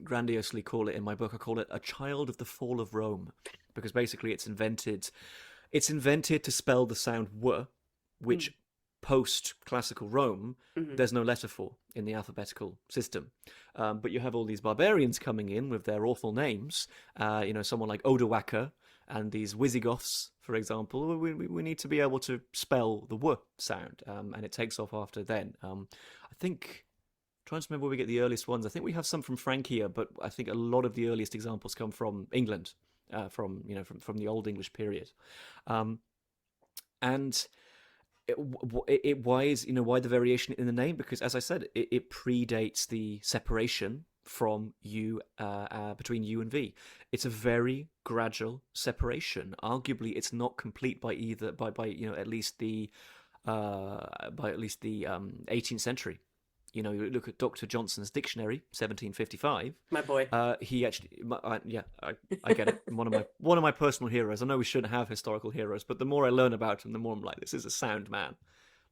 Speaker 2: grandiosely call it in my book. I call it a child of the fall of Rome, because basically it's invented to spell the sound w,
Speaker 1: Mm,
Speaker 2: which post classical Rome
Speaker 1: mhm.
Speaker 2: there's no letter for in the alphabetical system. But you have all these barbarians coming in with their awful names. Someone like Odoacer and these Visigoths, for example. We need to be able to spell the w sound, and it takes off after then. I think. Trying to remember where we get the earliest ones. I think we have some from Francia, but I think a lot of the earliest examples come from England, from the Old English period. Um, and why is why the variation in the name? Because as I said, it predates the separation from U between U and V. It's a very gradual separation. Arguably, it's not complete by either by at least the 18th century. You look at Dr. Johnson's dictionary, 1755.
Speaker 1: My boy.
Speaker 2: He actually, yeah, I get it. One of my personal heroes. I know we shouldn't have historical heroes, but the more I learn about him, the more I'm like, this is a sound man.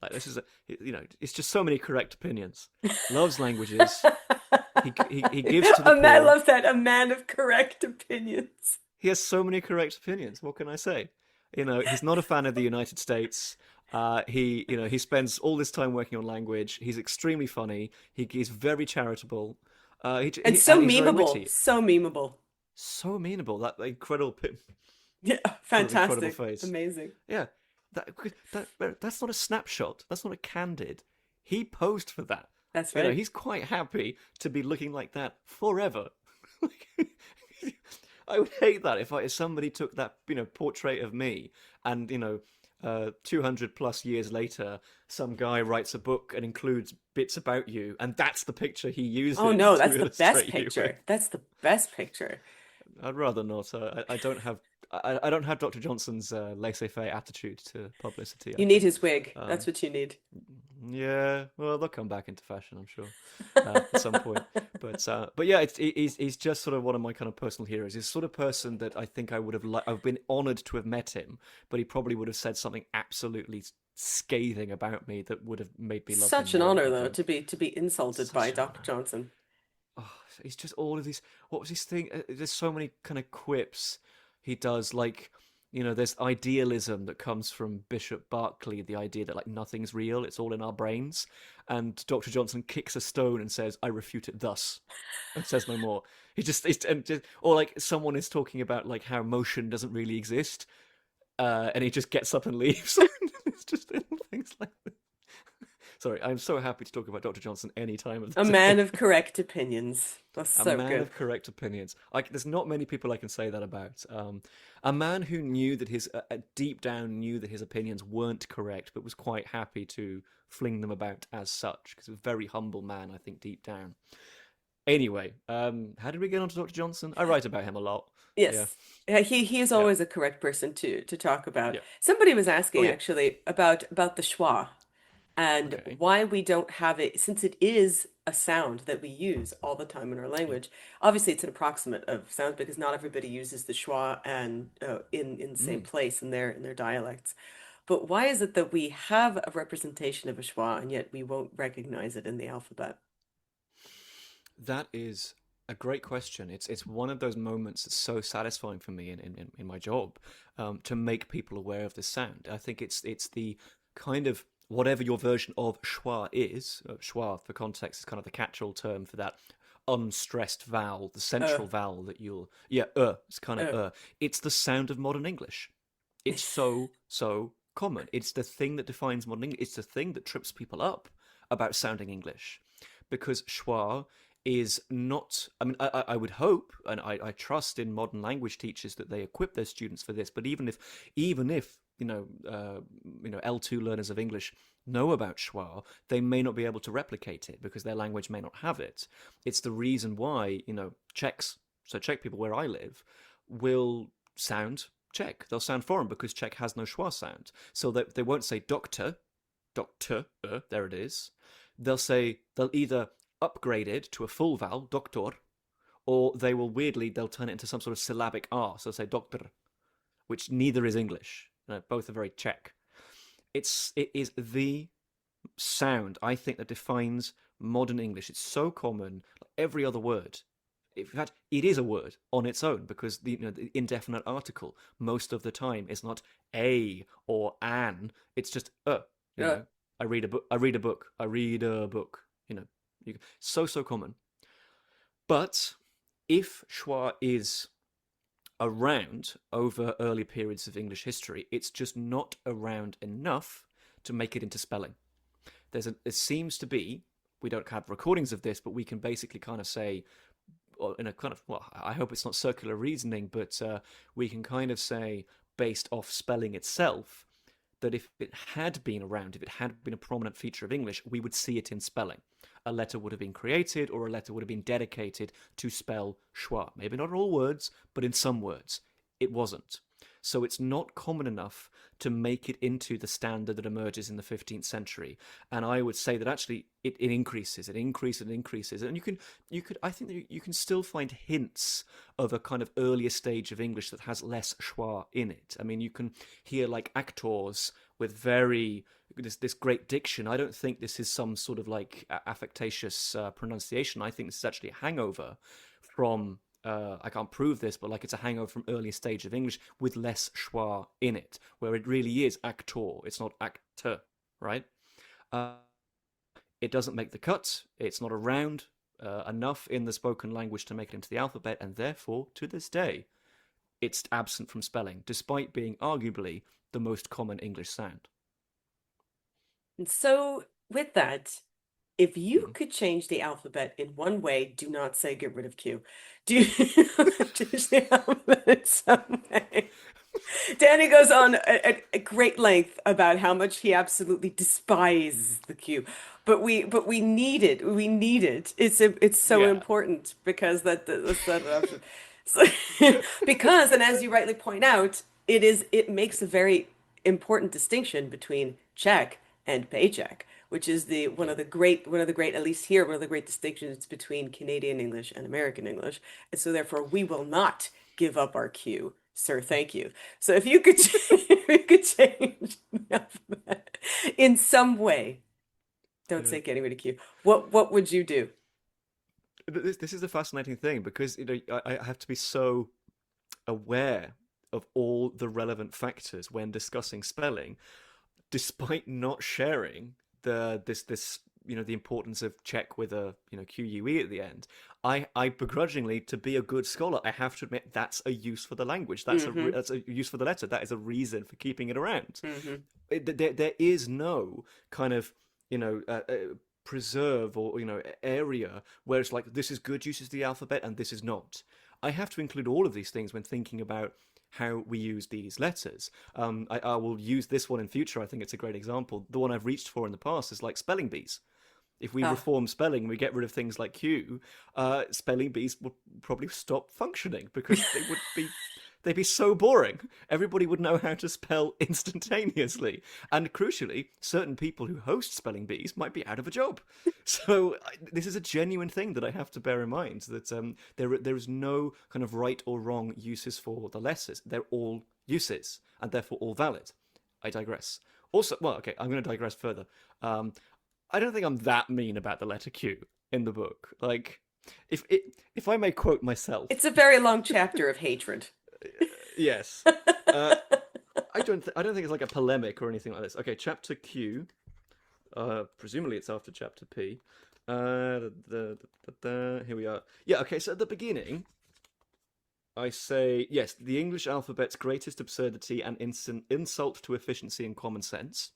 Speaker 2: Like this is it's just so many correct opinions. Loves languages. He gives to the
Speaker 1: I
Speaker 2: poor.
Speaker 1: love that. A man of correct opinions.
Speaker 2: He has so many correct opinions. What can I say? He's not a fan of the United States. He spends all this time working on language. He's extremely funny. He's very charitable.
Speaker 1: And so
Speaker 2: And he's very
Speaker 1: memeable.
Speaker 2: witty.
Speaker 1: So memeable.
Speaker 2: So amenable. That incredible,
Speaker 1: Yeah,
Speaker 2: sort of incredible
Speaker 1: fantastic.
Speaker 2: face.
Speaker 1: Amazing.
Speaker 2: Yeah, that, that's not a snapshot. That's not a candid. He posed for that.
Speaker 1: That's right.
Speaker 2: He's quite happy to be looking like that forever. I would hate that if somebody took that portrait of me and 200 plus years later some guy writes a book and includes bits about you and that's the picture he
Speaker 1: Oh
Speaker 2: uses
Speaker 1: no,
Speaker 2: to
Speaker 1: that's the best
Speaker 2: illustrate you with.
Speaker 1: picture. That's the best picture.
Speaker 2: I'd rather not. I don't have Dr. Johnson's laissez-faire attitude to publicity, I
Speaker 1: You need
Speaker 2: think.
Speaker 1: his wig. That's
Speaker 2: Um,
Speaker 1: what you need.
Speaker 2: yeah, well, they'll come back into fashion, I'm sure, at some point. But yeah, he's just sort of one of my kind of personal heroes. He's the sort of person that I think I've been honored to have met him, but he probably would have said something absolutely scathing about me that would have made me love him
Speaker 1: Such an
Speaker 2: more,
Speaker 1: honor
Speaker 2: I
Speaker 1: though
Speaker 2: think.
Speaker 1: to be insulted by
Speaker 2: Such an
Speaker 1: Dr.
Speaker 2: honor.
Speaker 1: Johnson.
Speaker 2: oh, he's just all of these. What was his thing? There's so many kind of quips he does. Like, there's idealism that comes from Bishop Berkeley, the idea that like nothing's real, it's all in our brains. And Dr. Johnson kicks a stone and says, "I refute it thus," and says no more. Or like someone is talking about like how motion doesn't really exist, and he just gets up and leaves. It's just little things like that. Sorry, I'm so happy to talk about Dr. Johnson any time of
Speaker 1: A
Speaker 2: the
Speaker 1: man
Speaker 2: day.
Speaker 1: of correct opinions. That's
Speaker 2: A
Speaker 1: so
Speaker 2: man
Speaker 1: good.
Speaker 2: of correct opinions. There's not many people I can say that about. A man who knew that deep down knew that his opinions weren't correct, but was quite happy to fling them about as such. Because a very humble man, I think, deep down. Anyway, how did we get on to Dr. Johnson? I write about him a lot. Yeah,
Speaker 1: Yes. Yeah, he is
Speaker 2: yeah,
Speaker 1: always a correct person to talk about.
Speaker 2: yeah.
Speaker 1: Somebody was
Speaker 2: Oh
Speaker 1: asking
Speaker 2: yeah.
Speaker 1: actually about the schwa and
Speaker 2: Okay.
Speaker 1: why we don't have it, since it is a sound that we use all the time in our
Speaker 2: Yeah.
Speaker 1: language. Obviously, it's an approximate of sounds because not everybody uses the schwa and in the same
Speaker 2: Mm.
Speaker 1: place in their dialects. But why is it that we have a representation of a schwa and yet we won't recognize it in the alphabet?
Speaker 2: That is a great question. It's one of those moments that's so satisfying for me in my job, to make people aware of this sound. I think it's the kind of whatever your version of schwa is. Schwa, for context, is kind of the catch-all term for that unstressed vowel, the
Speaker 1: Uh,
Speaker 2: central vowel that you'll It's kind of
Speaker 1: uh.
Speaker 2: It's the sound of modern English. It's so common. It's the thing that defines modern English. It's the thing that trips people up about sounding English, because schwa is not. I mean, I would hope and I trust in modern language teachers that they equip their students for this. But even if L2 learners of English know about schwa, they may not be able to replicate it because their language may not have it. It's the reason why Czechs, so Czech people where I live, will sound Czech. They'll sound foreign because Czech has no schwa sound. So they won't say doctor, there it is. They'll either upgrade it to a full vowel, doctor, or they'll turn it into some sort of syllabic R. So say doctor, which neither is English. Both are very Czech. It is the sound I think that defines modern English. It's so common, like every other word. In fact, it is a word on its own because the indefinite article most of the time is not a or an. It's just a. You
Speaker 1: Uh,
Speaker 2: know, I read a book. I read a book. I read a book. So common. But if schwa is around over early periods of English history, it's just not around enough to make it into spelling. It seems to be, we don't have recordings of this, but we can basically kind of say, or in a kind of, well, I hope it's not circular reasoning, but we can kind of say, based off spelling itself, that if it had been around, if it had been a prominent feature of English, we would see it in spelling. A letter would have been created or a letter would have been dedicated to spell schwa. Maybe not in all words, but in some words. It wasn't. So it's not common enough to make it into the standard that emerges in the 15th century. And I would say that actually it increases, it increases, it increases. And I think that you can still find hints of a kind of earlier stage of English that has less schwa in it. I mean, you can hear like actors with this great diction. I don't think this is some sort of like affectatious pronunciation. I think this is actually a hangover from I can't prove this, but like it's a hangover from earlier stage of English with less schwa in it, where it really is actor, it's not actor, right? Uh, it doesn't make the cut. It's not around enough in the spoken language to make it into the alphabet, and therefore, to this day, it's absent from spelling, despite being arguably the most common English sound.
Speaker 1: and so with that, if you
Speaker 2: Mhm.
Speaker 1: could change the alphabet in one way, do not say get rid of Q. Do you change the alphabet in some way? Danny goes on at great length about how much he absolutely despises the Q, but we need it. We need it. It's so
Speaker 2: Yeah.
Speaker 1: important because that's that option. So, because and as you rightly point out, it makes a very important distinction between check and paycheck, which is the
Speaker 2: Yeah.
Speaker 1: one of the great, at least here, one of the great distinctions between Canadian English and American English. And so therefore we will not give up our Q, sir. Thank you. So if you could if you could change the alphabet in some way, don't
Speaker 2: Yeah.
Speaker 1: say getting rid of Q. What would you do?
Speaker 2: this is a fascinating thing because I have to be so aware of all the relevant factors when discussing spelling, despite not sharing this the importance of check with a QUE at the end. I begrudgingly, to be a good scholar, I have to admit that's a use for the language.
Speaker 1: Hmm.
Speaker 2: That's a use for the letter. That is a reason for keeping it around.
Speaker 1: Hmm.
Speaker 2: There is no kind of you know preserve or area where it's like this is good use of the alphabet and this is not. I have to include all of these things when thinking about how we use these letters. I will use this one in future. I think it's a great example. The one I've reached for in the past is like spelling bees. If we
Speaker 1: Ah.
Speaker 2: reform spelling and we get rid of things like Q, spelling bees would probably stop functioning because they'd be so boring. Everybody would know how to spell instantaneously, and crucially, certain people who host spelling bees might be out of a job. So this is a genuine thing that I have to bear in mind that there is no kind of right or wrong uses for the letters. They're all uses and therefore all valid. I digress. Also, well, okay, I'm going to digress further. Um, I don't think I'm that mean about the letter Q in the book. Like, if I may quote
Speaker 1: It's
Speaker 2: myself,
Speaker 1: a very long chapter of hatred.
Speaker 2: yes, uh, I don't think it's like a polemic or anything like this. Okay, chapter Q. Presumably it's after chapter P. Here we are. Yeah. Okay. So at the beginning, I say yes. The English alphabet's greatest absurdity and insult to efficiency and common sense.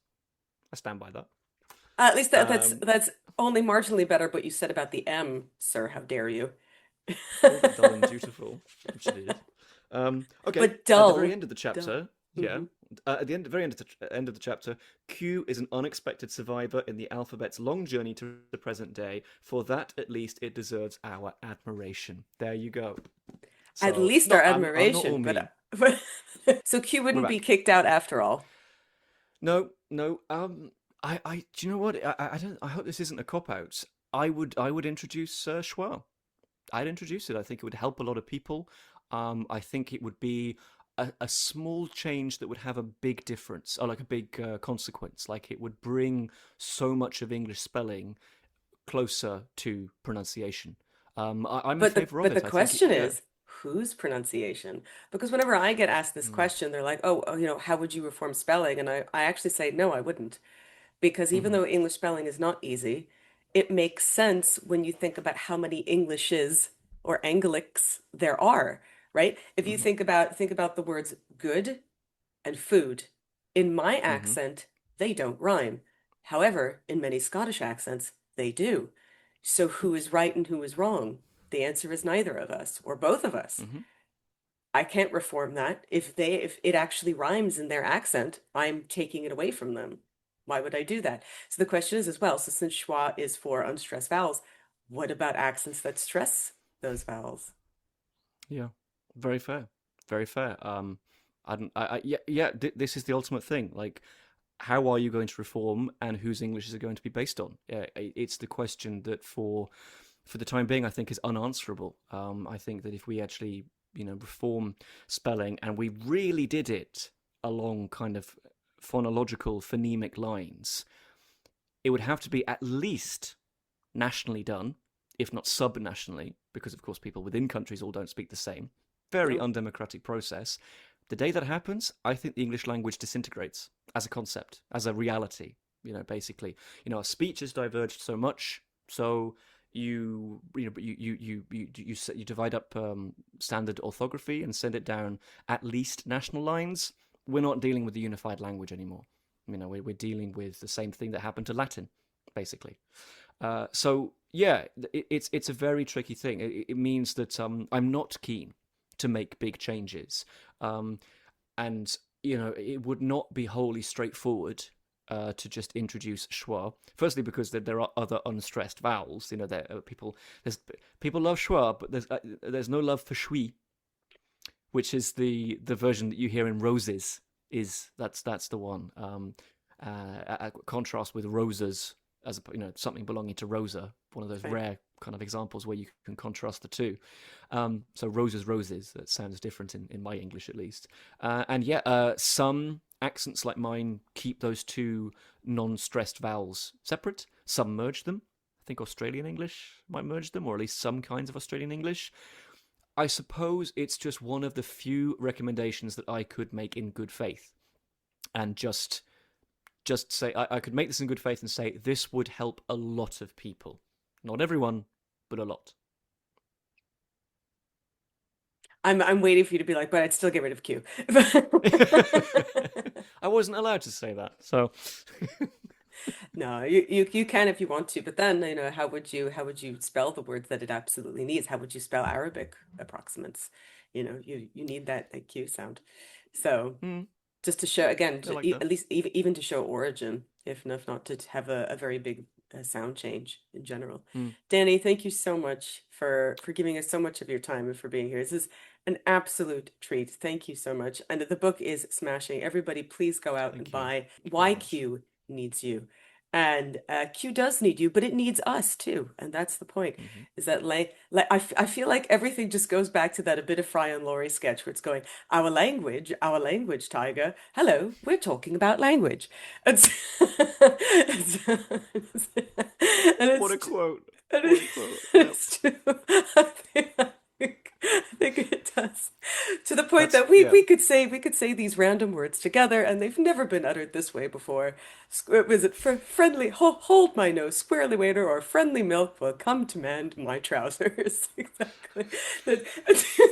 Speaker 2: I stand by that.
Speaker 1: At least
Speaker 2: Um,
Speaker 1: that's only marginally better. What you said about the M, sir. How dare you?
Speaker 2: Called it dull and dutiful, which it is. Okay,
Speaker 1: But
Speaker 2: at the very
Speaker 1: dull,
Speaker 2: end of the
Speaker 1: dull.
Speaker 2: chapter, yeah,
Speaker 1: Hmm.
Speaker 2: at the very end of the chapter, Q is an unexpected survivor in the alphabet's long journey to the present day. For that, at least, it deserves our admiration. There you go.
Speaker 1: At
Speaker 2: So,
Speaker 1: least our
Speaker 2: no, I'm not all
Speaker 1: admiration,
Speaker 2: mean.
Speaker 1: but so Q
Speaker 2: We're
Speaker 1: wouldn't be
Speaker 2: back.
Speaker 1: kicked out after all.
Speaker 2: No, no. Do you know what? I don't. I hope this isn't a cop out. I would introduce Schwa. I'd introduce it. I think it would help a lot of people. I think it would be a small change that would have a big difference, or like a big consequence. Like it would bring so much of English spelling closer to pronunciation. I'm in
Speaker 1: But the
Speaker 2: favor of
Speaker 1: but the
Speaker 2: it. I think,
Speaker 1: question
Speaker 2: yeah.
Speaker 1: is, whose pronunciation? Because whenever I get asked this
Speaker 2: Mm,
Speaker 1: question, they're like, "Oh, how would you reform spelling?" And I actually say, "No, I wouldn't." Because even
Speaker 2: hmm
Speaker 1: though English spelling is not easy, it makes sense when you think about how many Englishes or Anglics there are, right? If you
Speaker 2: hmm
Speaker 1: think about the words good and food, in my
Speaker 2: hmm
Speaker 1: accent, they don't rhyme. However, in many Scottish accents, they do. So who is right and who is wrong? The answer is neither of us or both of us.
Speaker 2: hmm
Speaker 1: I can't reform that. If it actually rhymes in their accent, I'm taking it away from them. Why would I do that? So the question is as well, so since schwa is for unstressed vowels, what about accents that stress those vowels?
Speaker 2: Yeah, very fair. Very fair. I don't. Yeah, yeah. This is the ultimate thing. Like, how are you going to reform, and whose English is it going to be based on? Yeah, it's the question that for the time being, I think is unanswerable. I think that if we actually, reform spelling, and we really did it along kind of phonological, phonemic lines, it would have to be at least nationally done, if not sub-nationally, because of course people within countries all don't speak the same. Very
Speaker 1: No.
Speaker 2: undemocratic process. The day that happens, I think the English language disintegrates as a concept, as a reality. Basically, our speech has diverged so much, so you divide up standard orthography and send it down at least national lines. We're not dealing with the unified language anymore. We're dealing with the same thing that happened to Latin, basically. So yeah, it's a very tricky thing. It means that I'm not keen to make big changes, um, and it would not be wholly straightforward to just introduce schwa. Firstly, because there are other unstressed vowels. There there's people love schwa, but there's no love for shui, which is the version that you hear in roses. That's the one. A contrast with roses as something belonging to Rosa, one of those
Speaker 1: Right.
Speaker 2: rare kind of examples where you can contrast the two. So roses, that sounds different in my English at least. And yeah, some accents like mine keep those two non-stressed vowels separate. Some merge them. I think Australian English might merge them, or at least some kinds of Australian English. I suppose it's just one of the few recommendations that I could make in good faith, and just say I could make this in good faith and say this would help a lot of people, not everyone, but a lot.
Speaker 1: I'm waiting for you to be like, but I'd still get rid of Q.
Speaker 2: I wasn't allowed to say that, so
Speaker 1: No, you can if you want to, but then, how would you spell the words that it absolutely needs? How would you spell Arabic approximants? You need that Q sound. So
Speaker 2: mm,
Speaker 1: just to show again,
Speaker 2: I like that.
Speaker 1: at least even to show origin, if not to have a very big sound change in general.
Speaker 2: Mm,
Speaker 1: Danny, thank you so much for giving us so much of your time and for being here. This is an absolute treat. Thank you so much. And the book is smashing. Everybody, please go out and
Speaker 2: thank you.
Speaker 1: buy
Speaker 2: Thank you very
Speaker 1: Why
Speaker 2: much.
Speaker 1: Q Needs You. And Q does need you, but it needs us too. And that's the point.
Speaker 2: Hmm.
Speaker 1: Is that I feel like everything just goes back to that A Bit of Fry and Laurie sketch where it's going, our language, Tiger. Hello, we're talking about language. It's, and
Speaker 2: What
Speaker 1: it's
Speaker 2: a quote!
Speaker 1: and
Speaker 2: What a quote! Yep.
Speaker 1: it's true. I think it does. To the point
Speaker 2: That's
Speaker 1: that we
Speaker 2: yeah.
Speaker 1: we could say these random words together, and they've never been uttered this way before. Was it friendly? Hold my nose squarely, waiter, or friendly milk will come to mend my trousers. Exactly.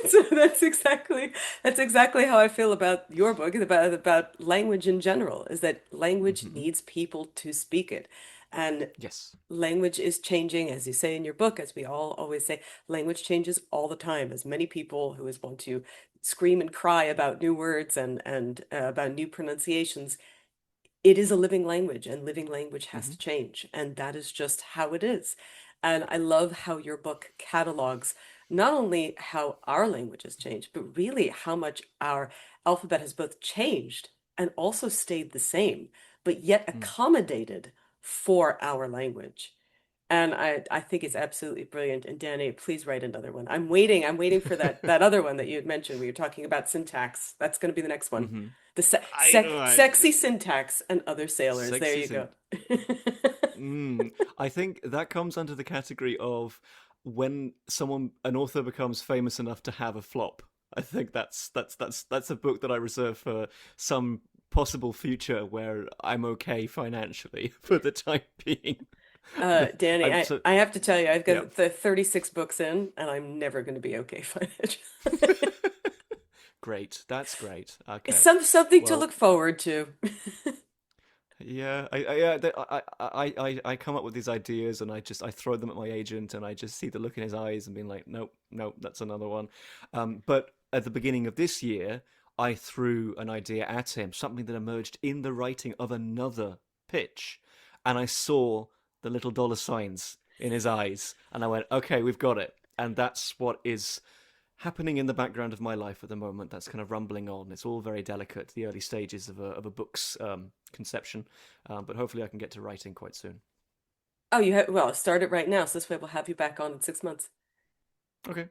Speaker 1: So that's exactly how I feel about your book, about language in general. Is that language
Speaker 2: Hmm.
Speaker 1: needs people to speak it, and
Speaker 2: Yes.
Speaker 1: language is changing, as you say in your book, as we all always say, language changes all the time. As many people who is want to scream and cry about new words and about new pronunciations, it is a living language, and living language has
Speaker 2: Hmm.
Speaker 1: to change, and that is just how it is. And I love how your book catalogs not only how our language has changed, but really how much our alphabet has both changed and also stayed the same, but yet
Speaker 2: Mm.
Speaker 1: accommodated for our language. And I think it's absolutely brilliant. And Danny, please write another one. I'm waiting for that other one that you had mentioned where you're talking about syntax. That's going to be the next one.
Speaker 2: Hmm.
Speaker 1: The
Speaker 2: I know.
Speaker 1: sexy syntax and other sailors. There
Speaker 2: Sexy
Speaker 1: you go.
Speaker 2: sin. I think that comes under the category of when an author becomes famous enough to have a flop. I think that's a book that I reserve for some possible future where I'm okay financially for the time being.
Speaker 1: Danny,
Speaker 2: I'm
Speaker 1: I,
Speaker 2: so
Speaker 1: I have to tell you, I've
Speaker 2: yeah.
Speaker 1: got the 36 books in, and I'm never going to be okay financially.
Speaker 2: Great, that's great.
Speaker 1: It's
Speaker 2: Okay,
Speaker 1: something to
Speaker 2: well,
Speaker 1: look forward to.
Speaker 2: yeah, yeah, I come up with these ideas and I throw them at my agent and I just see the look in his eyes and being like, nope, nope, that's another one. But at the beginning of this year, I threw an idea at him, something that emerged in the writing of another pitch, and I saw the little dollar signs in his eyes, and I went, okay, we've got it, and that's what is happening in the background of my life at the moment. That's kind of rumbling on. It's all very delicate, the early stages of a book's conception, but hopefully I can get to writing quite soon.
Speaker 1: Oh, you have, well, start it right now, so this way we'll have you back on in 6 months.
Speaker 2: Okay.